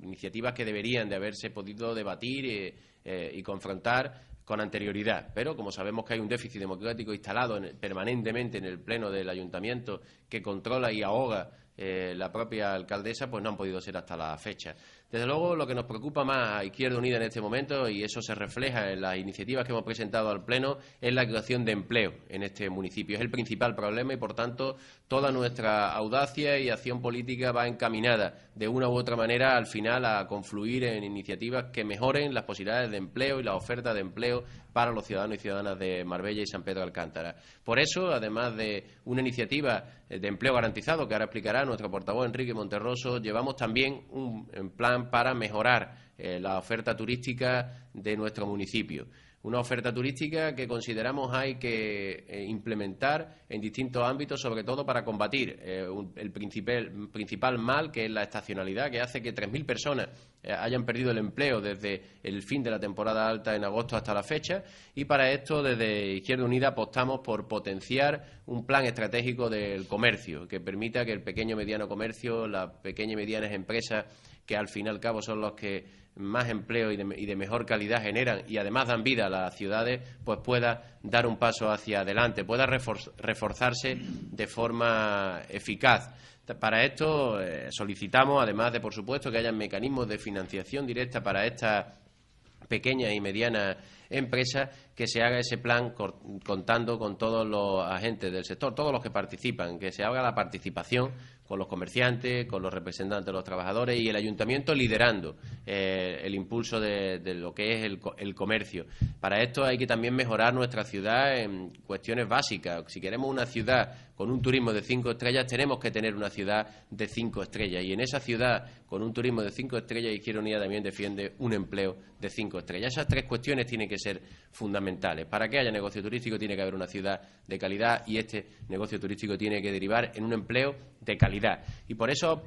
iniciativas que deberían de haberse podido debatir y confrontar con anterioridad. Pero como sabemos que hay un déficit democrático instalado permanentemente en el pleno del ayuntamiento que controla y ahoga la propia alcaldesa, pues no han podido ser hasta la fecha. Desde luego, lo que nos preocupa más a Izquierda Unida en este momento, y eso se refleja en las iniciativas que hemos presentado al Pleno, es la creación de empleo en este municipio. Es el principal problema y, por tanto, toda nuestra audacia y acción política va encaminada, de una u otra manera, al final, a confluir en iniciativas que mejoren las posibilidades de empleo y la oferta de empleo para los ciudadanos y ciudadanas de Marbella y San Pedro de Alcántara. Por eso, además de una iniciativa de empleo garantizado, que ahora explicará nuestro portavoz Enrique Monterroso, llevamos también un plan para mejorar la oferta turística de nuestro municipio. Una oferta turística que consideramos hay que implementar en distintos ámbitos, sobre todo para combatir el principal mal, que es la estacionalidad, que hace que 3.000 personas hayan perdido el empleo desde el fin de la temporada alta en agosto hasta la fecha, y para esto desde Izquierda Unida apostamos por potenciar un plan estratégico del comercio que permita que el pequeño y mediano comercio, las pequeñas y medianas empresas, que al fin y al cabo son los que más empleo y de mejor calidad generan y además dan vida a las ciudades, pues pueda dar un paso hacia adelante, pueda reforzarse de forma eficaz. Para esto solicitamos, además de, por supuesto, que haya mecanismos de financiación directa para estas pequeñas y medianas empresas, que se haga ese plan contando con todos los agentes del sector, todos los que participan, que se haga la participación con los comerciantes, con los representantes de los trabajadores y el ayuntamiento liderando el impulso de lo que es el comercio. Para esto hay que también mejorar nuestra ciudad en cuestiones básicas. Si queremos una ciudad con un turismo de 5 estrellas, tenemos que tener una ciudad de 5 estrellas. Y en esa ciudad, con un turismo de 5 estrellas, Izquierda Unida también defiende un empleo de 5 estrellas. Esas 3 cuestiones tienen que ser fundamentales. Para que haya negocio turístico tiene que haber una ciudad de calidad y este negocio turístico tiene que derivar en un empleo de calidad. Y por eso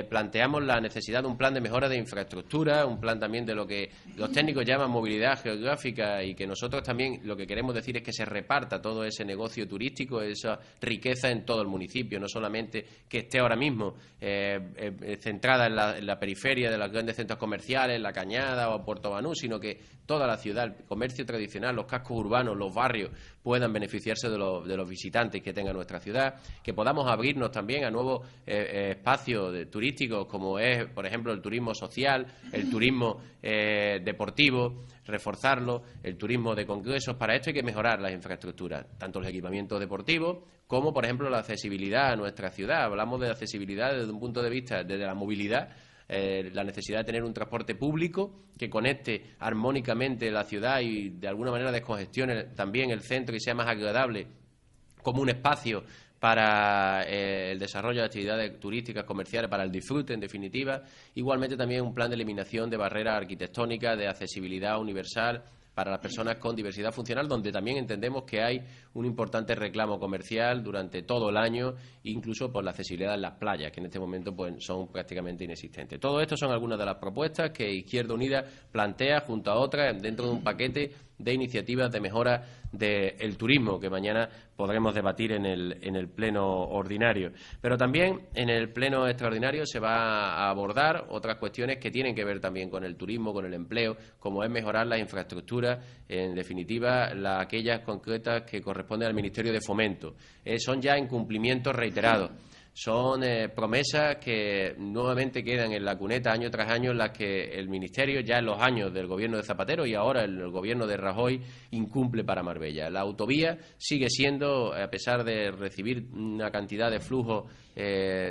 planteamos la necesidad de un plan de mejora de infraestructura, un plan también de lo que los técnicos llaman movilidad geográfica, y que nosotros también lo que queremos decir es que se reparta todo ese negocio turístico, esa riqueza en todo el municipio, no solamente que esté ahora mismo centrada en la periferia de los grandes centros comerciales, La Cañada o Puerto Banús, sino que toda la ciudad, el comercio tradicional, los cascos urbanos, los barrios, puedan beneficiarse de los visitantes que tenga nuestra ciudad, que podamos abrirnos también a nuevos espacios turísticos, como es, por ejemplo, el turismo social, el turismo deportivo, reforzarlo, el turismo de congresos. Para esto hay que mejorar las infraestructuras, tanto los equipamientos deportivos como, por ejemplo, la accesibilidad a nuestra ciudad. Hablamos de accesibilidad desde un punto de vista desde la movilidad, la necesidad de tener un transporte público que conecte armónicamente la ciudad y de alguna manera descongestione también el centro y sea más agradable como un espacio para el desarrollo de actividades turísticas, comerciales, para el disfrute, en definitiva. Igualmente también un plan de eliminación de barreras arquitectónicas, de accesibilidad universal para las personas con diversidad funcional, donde también entendemos que hay un importante reclamo comercial durante todo el año, incluso por la accesibilidad en las playas, que en este momento pues son prácticamente inexistentes. Todo esto son algunas de las propuestas que Izquierda Unida plantea junto a otras dentro de un paquete de iniciativas de mejora del turismo que mañana podremos debatir en el pleno ordinario. Pero también en el pleno extraordinario se va a abordar otras cuestiones que tienen que ver también con el turismo, con el empleo, como es mejorar las infraestructuras, en definitiva aquellas concretas que corresponden al Ministerio de Fomento. Son ya incumplimientos reiterados. Son promesas que nuevamente quedan en la cuneta año tras año, en las que el Ministerio, ya en los años del gobierno de Zapatero y ahora el gobierno de Rajoy, incumple para Marbella. La autovía sigue siendo, a pesar de recibir una cantidad de flujos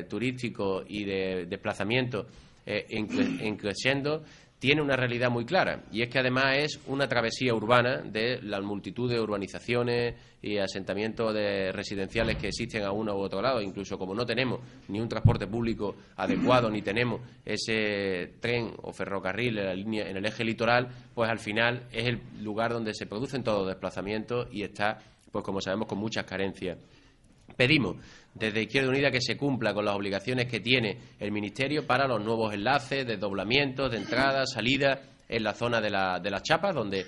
turísticos y de desplazamientos en creciendo, tiene una realidad muy clara, y es que además es una travesía urbana de la multitud de urbanizaciones y asentamientos residenciales que existen a uno u otro lado. Incluso como no tenemos ni un transporte público adecuado, ni tenemos ese tren o ferrocarril en el eje litoral, pues al final es el lugar donde se producen todos los desplazamientos y está, pues como sabemos, con muchas carencias. Pedimos desde Izquierda Unida que se cumpla con las obligaciones que tiene el Ministerio para los nuevos enlaces, desdoblamientos, de entrada, salida en la zona de las Chapas, donde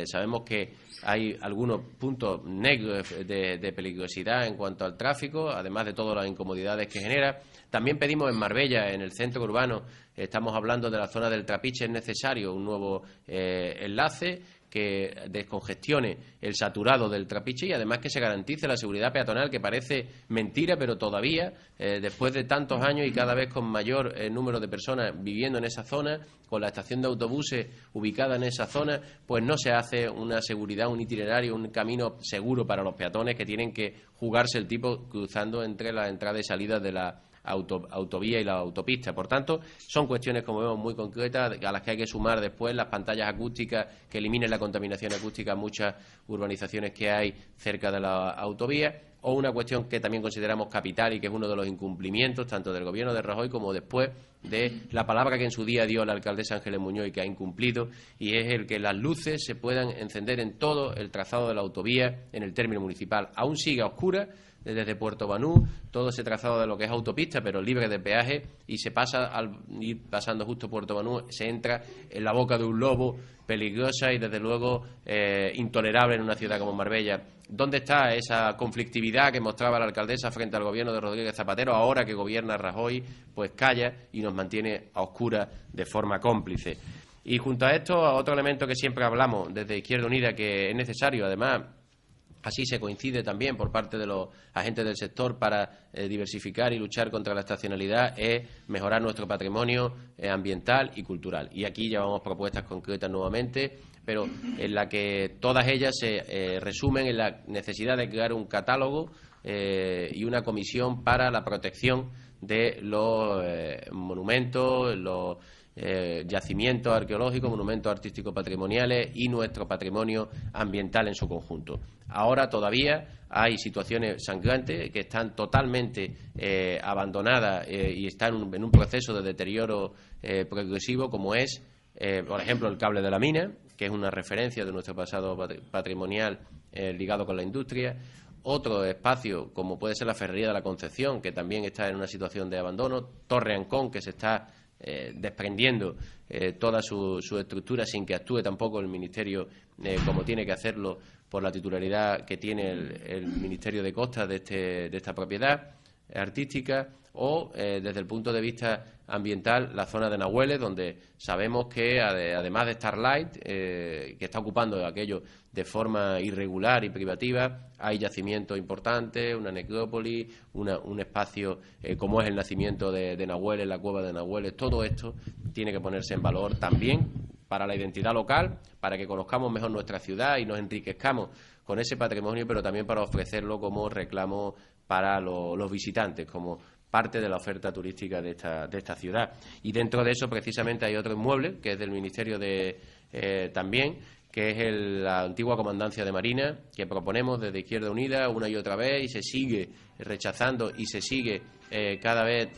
sabemos que hay algunos puntos negros de peligrosidad en cuanto al tráfico, además de todas las incomodidades que genera. También pedimos en Marbella, en el centro urbano, estamos hablando de la zona del Trapiche, es necesario un nuevo enlace que descongestione el saturado del Trapiche y además que se garantice la seguridad peatonal, que parece mentira, pero todavía, después de tantos años y cada vez con mayor número de personas viviendo en esa zona, con la estación de autobuses ubicada en esa zona, pues no se hace una seguridad, un itinerario, un camino seguro para los peatones que tienen que jugarse el tipo cruzando entre las entradas y salidas de la autovía y la autopista. Por tanto, son cuestiones, como vemos, muy concretas, a las que hay que sumar después las pantallas acústicas que eliminen la contaminación acústica en muchas urbanizaciones que hay cerca de la autovía, o una cuestión que también consideramos capital y que es uno de los incumplimientos tanto del gobierno de Rajoy como después de la palabra que en su día dio la alcaldesa Ángeles Muñoz y que ha incumplido, y es el que las luces se puedan encender en todo el trazado de la autovía en el término municipal. Aún sigue a oscuras desde Puerto Banús, todo ese trazado de lo que es autopista, pero libre de peaje, y se pasa, al ir pasando justo Puerto Banús, se entra en la boca de un lobo, peligrosa y desde luego intolerable en una ciudad como Marbella. ¿Dónde está esa conflictividad que mostraba la alcaldesa frente al gobierno de Rodríguez Zapatero? Ahora que gobierna Rajoy, pues calla y nos mantiene a oscuras de forma cómplice. Y junto a esto, a otro elemento que siempre hablamos desde Izquierda Unida, que es necesario, además, así se coincide también por parte de los agentes del sector para diversificar y luchar contra la estacionalidad, es mejorar nuestro patrimonio ambiental y cultural. Y aquí llevamos propuestas concretas nuevamente, pero en la que todas ellas se resumen en la necesidad de crear un catálogo y una comisión para la protección de los monumentos, los yacimientos arqueológicos, monumentos artísticos patrimoniales y nuestro patrimonio ambiental en su conjunto. Ahora todavía hay situaciones sangrantes que están totalmente abandonadas y están en un proceso de deterioro progresivo, como es, por ejemplo, el cable de la mina, que es una referencia de nuestro pasado patrimonial ligado con la industria. Otro espacio, como puede ser la Ferrería de la Concepción, que también está en una situación de abandono. Torre Ancón, que se está desprendiendo toda su estructura sin que actúe tampoco el Ministerio como tiene que hacerlo por la titularidad que tiene el Ministerio de Costas de esta propiedad artística, o desde el punto de vista ambiental la zona de Nahueles, donde sabemos que además de Starlight, que está ocupando aquello de forma irregular y privativa, hay yacimientos importantes, una necrópolis, un espacio como es el nacimiento de Nahueles, la cueva de Nahueles. Todo esto tiene que ponerse en valor también para la identidad local, para que conozcamos mejor nuestra ciudad y nos enriquezcamos con ese patrimonio, pero también para ofrecerlo como reclamo para los visitantes, como parte de la oferta turística de esta ciudad. Y dentro de eso, precisamente, hay otro inmueble, que es del Ministerio también, que es la antigua Comandancia de Marina, que proponemos desde Izquierda Unida una y otra vez, y se sigue rechazando y se sigue cada vez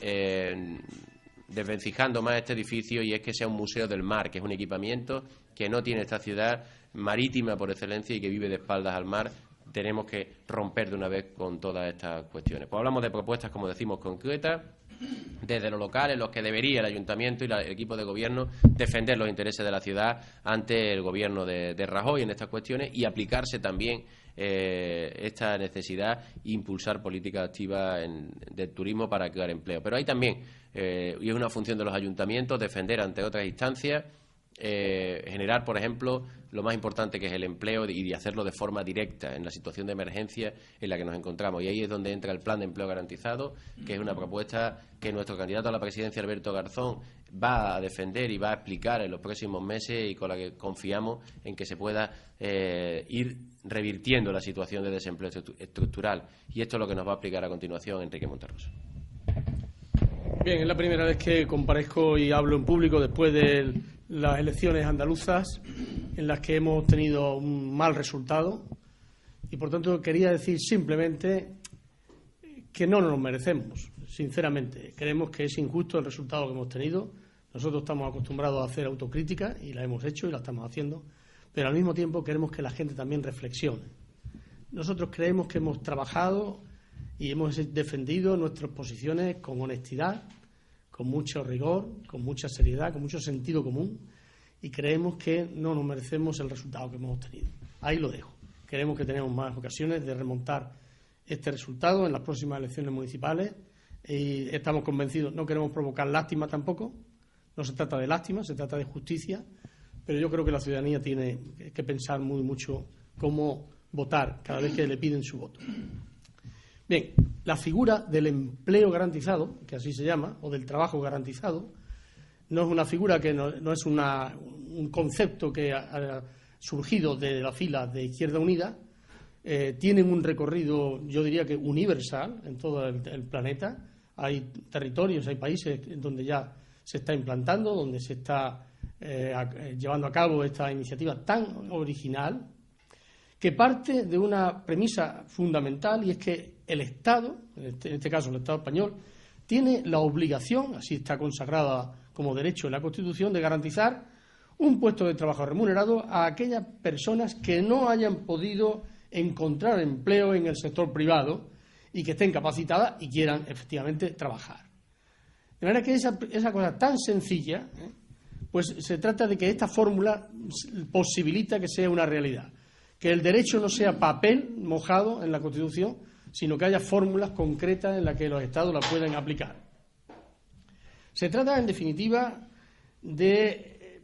desvencijando más este edificio, y es que sea un museo del mar, que es un equipamiento que no tiene esta ciudad marítima por excelencia y que vive de espaldas al mar. Tenemos que romper de una vez con todas estas cuestiones. Pues hablamos de propuestas, como decimos, concretas, desde lo local, en los que debería el Ayuntamiento y el equipo de gobierno defender los intereses de la ciudad ante el gobierno de Rajoy en estas cuestiones, y aplicarse también esta necesidad e impulsar políticas activas del turismo para crear empleo. Pero hay también, y es una función de los ayuntamientos, defender ante otras instancias generar, por ejemplo, lo más importante que es el empleo y de hacerlo de forma directa en la situación de emergencia en la que nos encontramos. Y ahí es donde entra el Plan de Empleo Garantizado, que es una propuesta que nuestro candidato a la presidencia, Alberto Garzón, va a defender y va a explicar en los próximos meses, y con la que confiamos en que se pueda ir revirtiendo la situación de desempleo estructural. Y esto es lo que nos va a explicar a continuación Enrique Monterroso. Bien, es la primera vez que comparezco y hablo en público después de las elecciones andaluzas, en las que hemos tenido un mal resultado, y por tanto quería decir simplemente que no nos lo merecemos, sinceramente. Creemos que es injusto el resultado que hemos tenido. Nosotros estamos acostumbrados a hacer autocrítica y la hemos hecho y la estamos haciendo, pero al mismo tiempo queremos que la gente también reflexione. Nosotros creemos que hemos trabajado y hemos defendido nuestras posiciones con honestidad, con mucho rigor, con mucha seriedad, con mucho sentido común, y creemos que no nos merecemos el resultado que hemos obtenido. Ahí lo dejo. Creemos que tenemos más ocasiones de remontar este resultado en las próximas elecciones municipales, y estamos convencidos, no queremos provocar lástima tampoco, no se trata de lástima, se trata de justicia, pero yo creo que la ciudadanía tiene que pensar mucho cómo votar cada vez que le piden su voto. Bien, la figura del empleo garantizado, que así se llama, o del trabajo garantizado, no es una figura que no es un concepto que ha surgido de la fila de Izquierda Unida. Tienen un recorrido, yo diría que universal en todo el planeta. Hay territorios, hay países donde ya se está implantando, donde se está llevando a cabo esta iniciativa tan original, que parte de una premisa fundamental, y es que el Estado, en este caso el Estado español, tiene la obligación, así está consagrada como derecho en la Constitución, de garantizar un puesto de trabajo remunerado a aquellas personas que no hayan podido encontrar empleo en el sector privado y que estén capacitadas y quieran efectivamente trabajar. De manera que esa cosa tan sencilla, pues se trata de que esta fórmula posibilita que sea una realidad. Que el derecho no sea papel mojado en la Constitución, sino que haya fórmulas concretas en las que los Estados la puedan aplicar. Se trata, en definitiva, de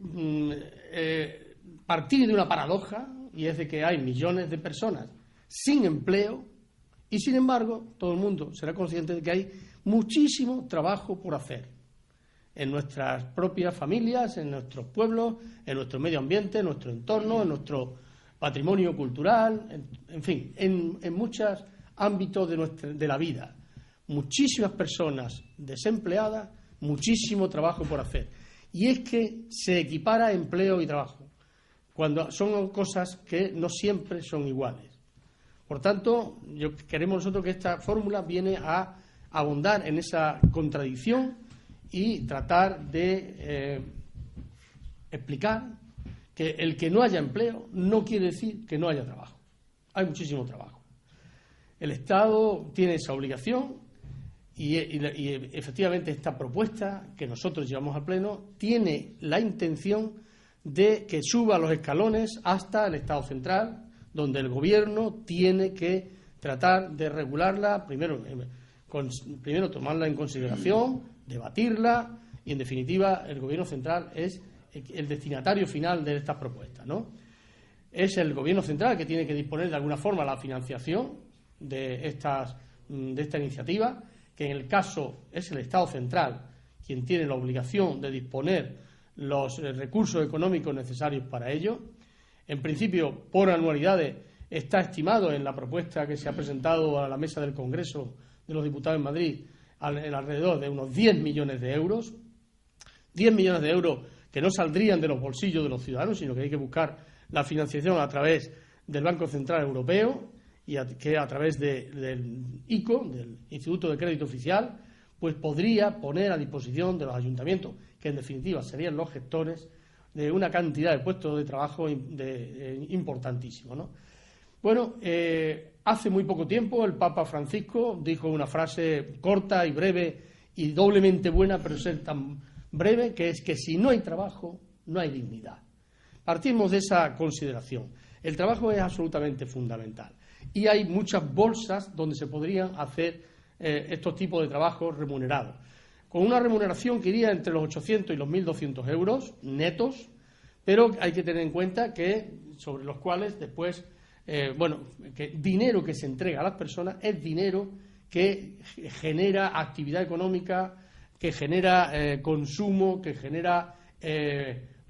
partir de una paradoja, y es de que hay millones de personas sin empleo y, sin embargo, todo el mundo será consciente de que hay muchísimo trabajo por hacer en nuestras propias familias, en nuestros pueblos, en nuestro medio ambiente, en nuestro entorno, en nuestro patrimonio cultural, en fin, en muchos ámbitos de la vida. Muchísimas personas desempleadas, muchísimo trabajo por hacer. Y es que se equipara empleo y trabajo, cuando son cosas que no siempre son iguales. Por tanto, queremos nosotros que esta fórmula viene a abundar en esa contradicción y tratar de explicar que el que no haya empleo no quiere decir que no haya trabajo. Hay muchísimo trabajo. El Estado tiene esa obligación y efectivamente esta propuesta que nosotros llevamos al Pleno tiene la intención de que suba los escalones hasta el Estado central, donde el Gobierno tiene que tratar de regularla, primero tomarla en consideración, debatirla, y en definitiva el Gobierno central es el destinatario final de estas propuestas, ¿no? Es el Gobierno central que tiene que disponer de alguna forma la financiación de esta iniciativa, que en el caso es el Estado central quien tiene la obligación de disponer los recursos económicos necesarios para ello. En principio, por anualidades, está estimado en la propuesta que se ha presentado a la mesa del Congreso de los Diputados en Madrid en alrededor de unos 10 millones de euros. 10 millones de euros que no saldrían de los bolsillos de los ciudadanos, sino que hay que buscar la financiación a través del Banco Central Europeo y que a través del ICO, del Instituto de Crédito Oficial, pues podría poner a disposición de los ayuntamientos, que en definitiva serían los gestores de una cantidad de puestos de trabajo importantísimo, ¿no? Bueno, hace muy poco tiempo el Papa Francisco dijo una frase corta y breve y doblemente buena, pero ser tan breve, que es que si no hay trabajo, no hay dignidad. Partimos de esa consideración. El trabajo es absolutamente fundamental y hay muchas bolsas donde se podrían hacer estos tipos de trabajos remunerados, con una remuneración que iría entre los 800 y los 1.200 euros netos, pero hay que tener en cuenta que sobre los cuales después, que dinero que se entrega a las personas es dinero que genera actividad económica, que genera consumo, que genera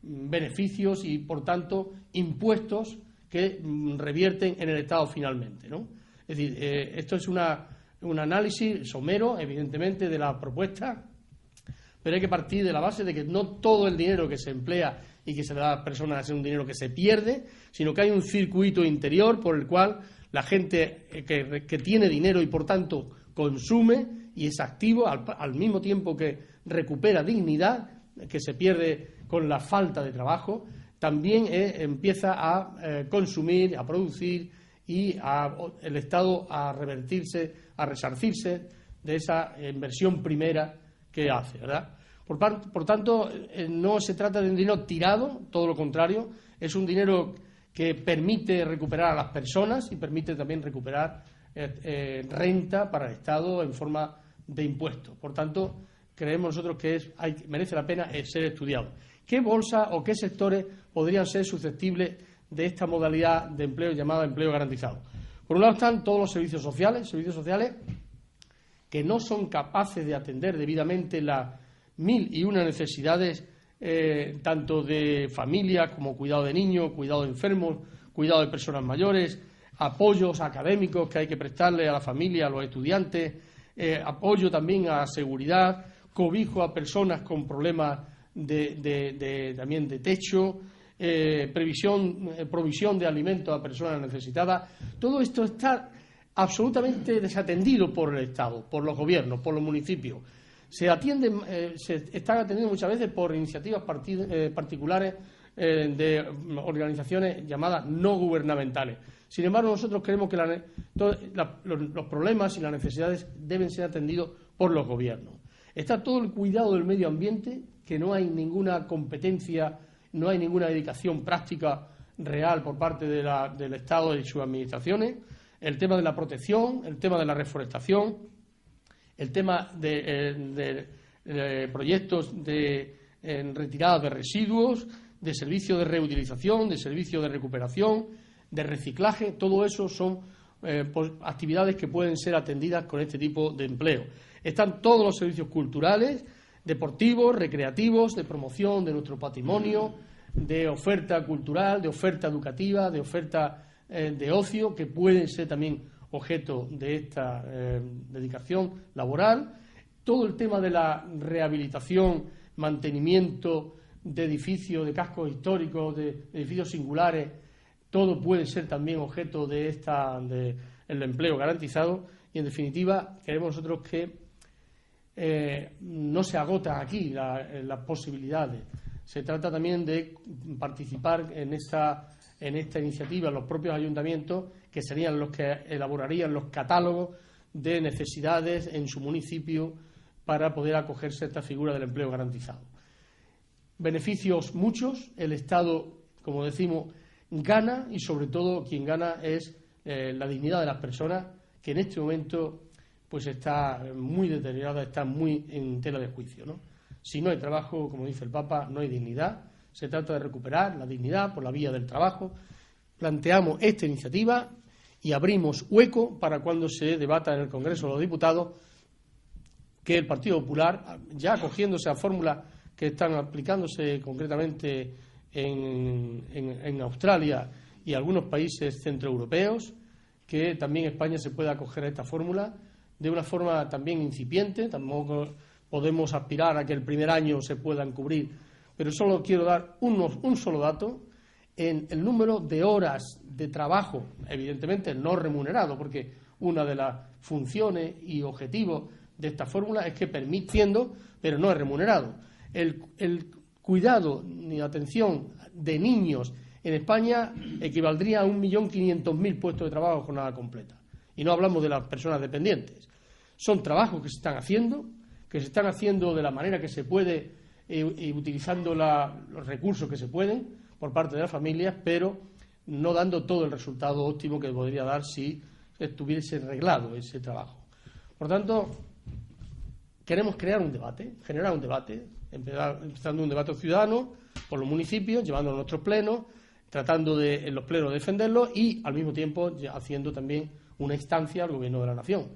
beneficios y, por tanto, impuestos que revierten en el Estado finalmente, ¿no? Es decir, esto es un análisis somero, evidentemente, de la propuesta, pero hay que partir de la base de que no todo el dinero que se emplea y que se le da a las personas es un dinero que se pierde, sino que hay un circuito interior por el cual la gente que tiene dinero y, por tanto, consume y es activo al mismo tiempo que recupera dignidad que se pierde con la falta de trabajo, también empieza a consumir, a producir y el Estado a revertirse, a resarcirse de esa inversión primera que hace, ¿verdad? Por tanto, no se trata de un dinero tirado, todo lo contrario, es un dinero que permite recuperar a las personas y permite también recuperar renta para el Estado en forma de impuestos. Por tanto, creemos nosotros que merece la pena ser estudiado. ¿Qué bolsa o qué sectores podrían ser susceptibles de esta modalidad de empleo llamada empleo garantizado? Por un lado están todos los servicios sociales que no son capaces de atender debidamente las 1001 necesidades, tanto de familias como cuidado de niños, cuidado de enfermos, cuidado de personas mayores, apoyos académicos que hay que prestarle a la familia, a los estudiantes, apoyo también a seguridad, cobijo a personas con problemas también de techo, provisión de alimentos a personas necesitadas. Todo esto está absolutamente desatendido por el Estado, por los gobiernos, por los municipios. Se están atendiendo muchas veces por iniciativas particulares de organizaciones llamadas no gubernamentales. Sin embargo, nosotros creemos que los problemas y las necesidades deben ser atendidos por los gobiernos. Está todo el cuidado del medio ambiente, que no hay ninguna competencia, no hay ninguna dedicación práctica real por parte del Estado y sus administraciones. El tema de la protección, el tema de la reforestación, el tema de proyectos de retirada de residuos, de servicios de reutilización, de servicios de recuperación, de reciclaje, todo eso son actividades que pueden ser atendidas con este tipo de empleo. Están todos los servicios culturales, deportivos, recreativos, de promoción de nuestro patrimonio, de oferta cultural, de oferta educativa, de oferta de ocio, que pueden ser también objeto de esta dedicación laboral. Todo el tema de la rehabilitación, mantenimiento de edificios, de cascos históricos, de edificios singulares, todo puede ser también objeto de el empleo garantizado. Y, en definitiva, creemos nosotros que no se agotan aquí las posibilidades. Se trata también de participar en esta iniciativa los propios ayuntamientos, que serían los que elaborarían los catálogos de necesidades en su municipio para poder acogerse a esta figura del empleo garantizado. Beneficios muchos, el Estado, como decimos, gana, y sobre todo quien gana es la dignidad de las personas, que en este momento pues está muy deteriorada, está muy en tela de juicio, ¿no? Si no hay trabajo, como dice el Papa, no hay dignidad. Se trata de recuperar la dignidad por la vía del trabajo. Planteamos esta iniciativa y abrimos hueco para cuando se debata en el Congreso de los Diputados, que el Partido Popular, ya acogiéndose a fórmulas que están aplicándose concretamente en Australia y algunos países centroeuropeos, que también España se pueda acoger a esta fórmula de una forma también incipiente. Tampoco podemos aspirar a que el primer año se puedan cubrir, pero solo quiero dar un solo dato en el número de horas de trabajo, evidentemente no remunerado, porque una de las funciones y objetivos de esta fórmula es que permitiendo, pero no es remunerado. El cuidado y atención de niños en España equivaldría a 1.500.000 puestos de trabajo a jornada completa. Y no hablamos de las personas dependientes. Son trabajos que se están haciendo de la manera que se puede y utilizando los recursos que se pueden por parte de las familias, pero no dando todo el resultado óptimo que podría dar si estuviese reglado ese trabajo. Por tanto, queremos generar un debate, empezando un debate ciudadano por los municipios, llevando a nuestros plenos, tratando de en los plenos defenderlos y al mismo tiempo haciendo también una instancia al Gobierno de la Nación.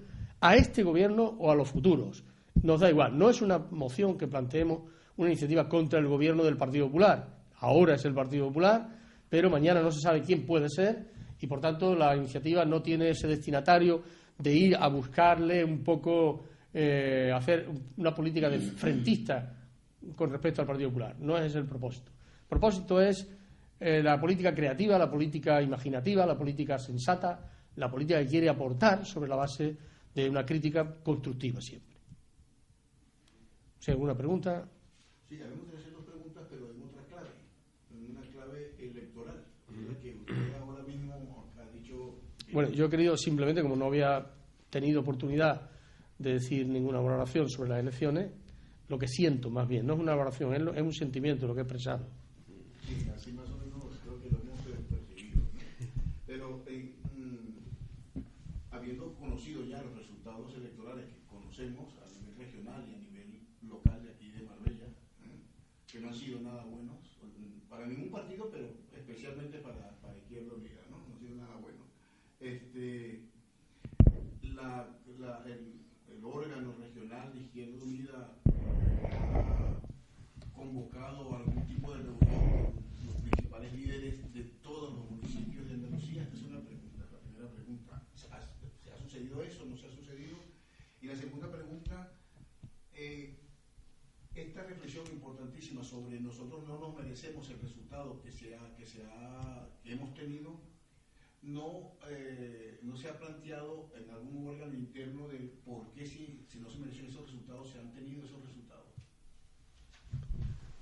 A este Gobierno o a los futuros. Nos da igual. No es una moción que planteemos una iniciativa contra el Gobierno del Partido Popular. Ahora es el Partido Popular, pero mañana no se sabe quién puede ser y, por tanto, la iniciativa no tiene ese destinatario de ir a buscarle un poco, hacer una política de frentista con respecto al Partido Popular. No es ese el propósito. El propósito es la política creativa, la política imaginativa, la política sensata, la política que quiere aportar sobre la base de una crítica constructiva siempre. ¿Sí, alguna pregunta? Sí, a mí me gustaría hacer dos preguntas, pero en otra clave, en una clave electoral, que usted ahora mismo ha dicho... Bueno, yo he querido simplemente, como no había tenido oportunidad de decir ninguna valoración sobre las elecciones, lo que siento más bien, no es una valoración, es un sentimiento lo que he expresado. Sí, así más o menos creo que lo hemos percibido, ¿no? Pero habiendo conocido ya los resultados electorales que conocemos a nivel regional y a nivel local de aquí de Marbella, que no han sido nada buenos para ningún partido, pero especialmente para Izquierda Unida, ¿no? No han sido nada buenos. El órgano regional de Izquierda Unida ha convocado algún tipo de reunión con los principales líderes de todos los municipios de Andalucía. Esta es una pregunta, la primera pregunta. ¿Se ha sucedido eso? ¿No se ha sucedido? Y la segunda pregunta, esta reflexión importantísima sobre nosotros no nos merecemos el resultado que hemos tenido, no se ha planteado en algún órgano interno de por qué si no se merecen esos resultados se han tenido esos resultados.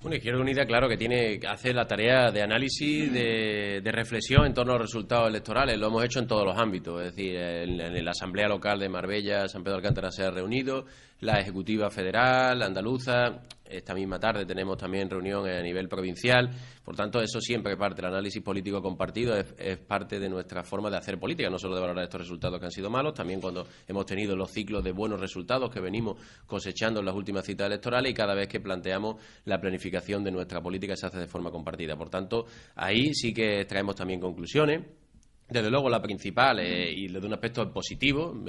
Bueno, Izquierda Unida, claro que tiene que hacer la tarea de análisis, de reflexión en torno a los resultados electorales. Lo hemos hecho en todos los ámbitos, es decir, en la Asamblea Local de Marbella, San Pedro de Alcántara se ha reunido, la Ejecutiva Federal, andaluza. Esta misma tarde tenemos también reunión a nivel provincial. Por tanto, eso siempre parte del análisis político compartido, es parte de nuestra forma de hacer política, no solo de valorar estos resultados que han sido malos, también cuando hemos tenido los ciclos de buenos resultados que venimos cosechando en las últimas citas electorales y cada vez que planteamos la planificación de nuestra política se hace de forma compartida. Por tanto, ahí sí que traemos también conclusiones. Desde luego, la principal, y desde un aspecto positivo,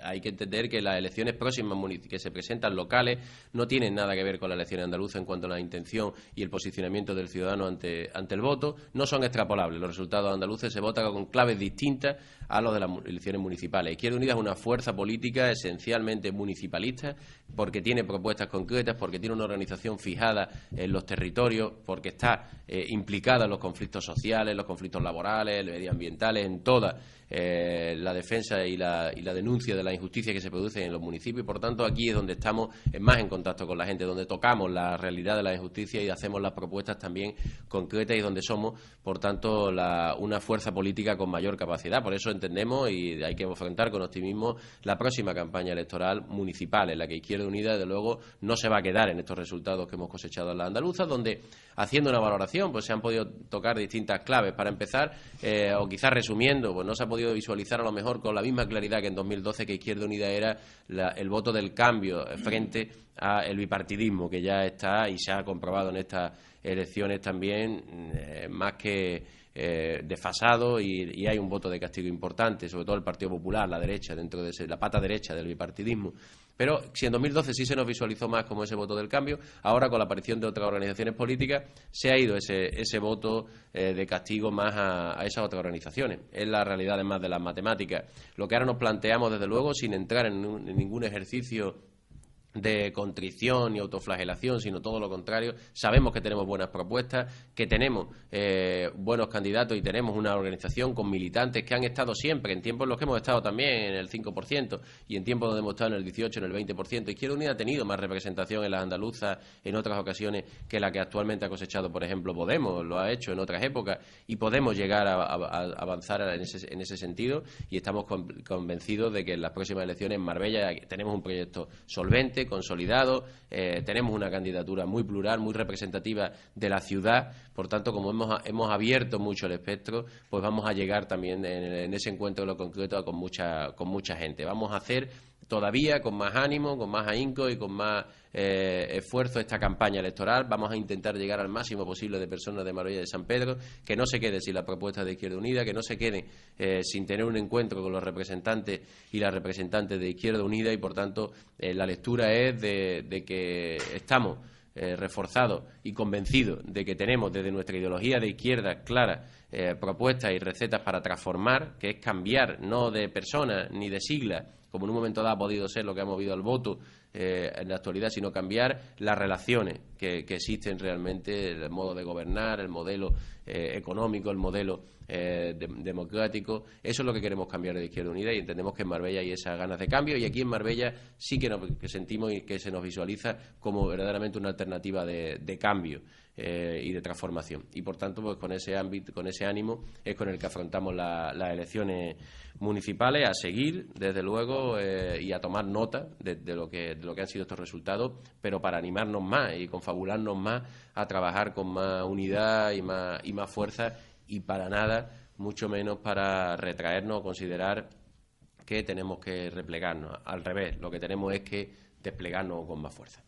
hay que entender que las elecciones próximas que se presentan locales no tienen nada que ver con las elecciones andaluzas en cuanto a la intención y el posicionamiento del ciudadano ante el voto. No son extrapolables. Los resultados andaluces se votan con claves distintas a los de las elecciones municipales. Izquierda Unida es una fuerza política esencialmente municipalista porque tiene propuestas concretas, porque tiene una organización fijada en los territorios, porque está implicada en los conflictos sociales, los conflictos laborales, medioambientales, en toda la defensa y la denuncia de la injusticia que se produce en los municipios. Y por tanto, aquí es donde estamos más en contacto con la gente, donde tocamos la realidad de la injusticia y hacemos las propuestas también concretas y donde somos, por tanto, una fuerza política con mayor capacidad. Por eso entendemos y hay que afrontar con optimismo la próxima campaña electoral municipal, en la que Izquierda Unida, desde luego, no se va a quedar en estos resultados que hemos cosechado en las andaluzas, donde, haciendo una valoración, pues se han podido tocar distintas claves. Para empezar, o quizás resumiendo, pues no se ha podido visualizar a lo mejor con la misma claridad que en 2012 que Izquierda Unida era el voto del cambio frente al bipartidismo, que ya está y se ha comprobado en estas elecciones también más que desfasado y hay un voto de castigo importante, sobre todo el Partido Popular, la derecha, dentro de la pata derecha del bipartidismo. Pero si en 2012 sí se nos visualizó más como ese voto del cambio, ahora con la aparición de otras organizaciones políticas se ha ido ese voto de castigo más a esas otras organizaciones. Es la realidad además de las matemáticas. Lo que ahora nos planteamos, desde luego, sin entrar en ningún ejercicio de contrición y autoflagelación, sino todo lo contrario. Sabemos que tenemos buenas propuestas, que tenemos buenos candidatos y tenemos una organización con militantes que han estado siempre, en tiempos en los que hemos estado también en el 5% y en tiempos donde hemos estado en el 18%, en el 20%. Izquierda Unida ha tenido más representación en las andaluzas en otras ocasiones que la que actualmente ha cosechado, por ejemplo, Podemos, lo ha hecho en otras épocas y podemos llegar a avanzar en ese sentido y estamos convencidos de que en las próximas elecciones en Marbella tenemos un proyecto solvente, consolidado, tenemos una candidatura muy plural, muy representativa de la ciudad. Por tanto, como hemos abierto mucho el espectro, pues vamos a llegar también en ese encuentro de lo concreto con mucha gente. Vamos a hacer todavía con más ánimo, con más ahínco y con más esfuerzo esta campaña electoral. Vamos a intentar llegar al máximo posible de personas de Marbella y de San Pedro, que no se queden sin la propuesta de Izquierda Unida, que no se queden sin tener un encuentro con los representantes y las representantes de Izquierda Unida, y por tanto la lectura es de que estamos reforzados y convencidos de que tenemos desde nuestra ideología de izquierda clara propuestas y recetas para transformar, que es cambiar no de personas ni de siglas, como en un momento dado ha podido ser lo que ha movido al voto en la actualidad, sino cambiar las relaciones que existen realmente, el modo de gobernar, el modelo económico, el modelo democrático. Eso es lo que queremos cambiar de Izquierda Unida, y entendemos que en Marbella hay esas ganas de cambio, y aquí en Marbella sí que sentimos y que se nos visualiza como verdaderamente una alternativa de cambio y de transformación. Y por tanto, pues con ese ámbito, con ese ánimo es con el que afrontamos las elecciones municipales, a seguir desde luego y a tomar nota de lo que han sido estos resultados, pero para animarnos más y confabularnos más a trabajar con más unidad y más fuerza, y para nada, mucho menos para retraernos o considerar que tenemos que replegarnos. Al revés, lo que tenemos es que desplegarnos con más fuerza.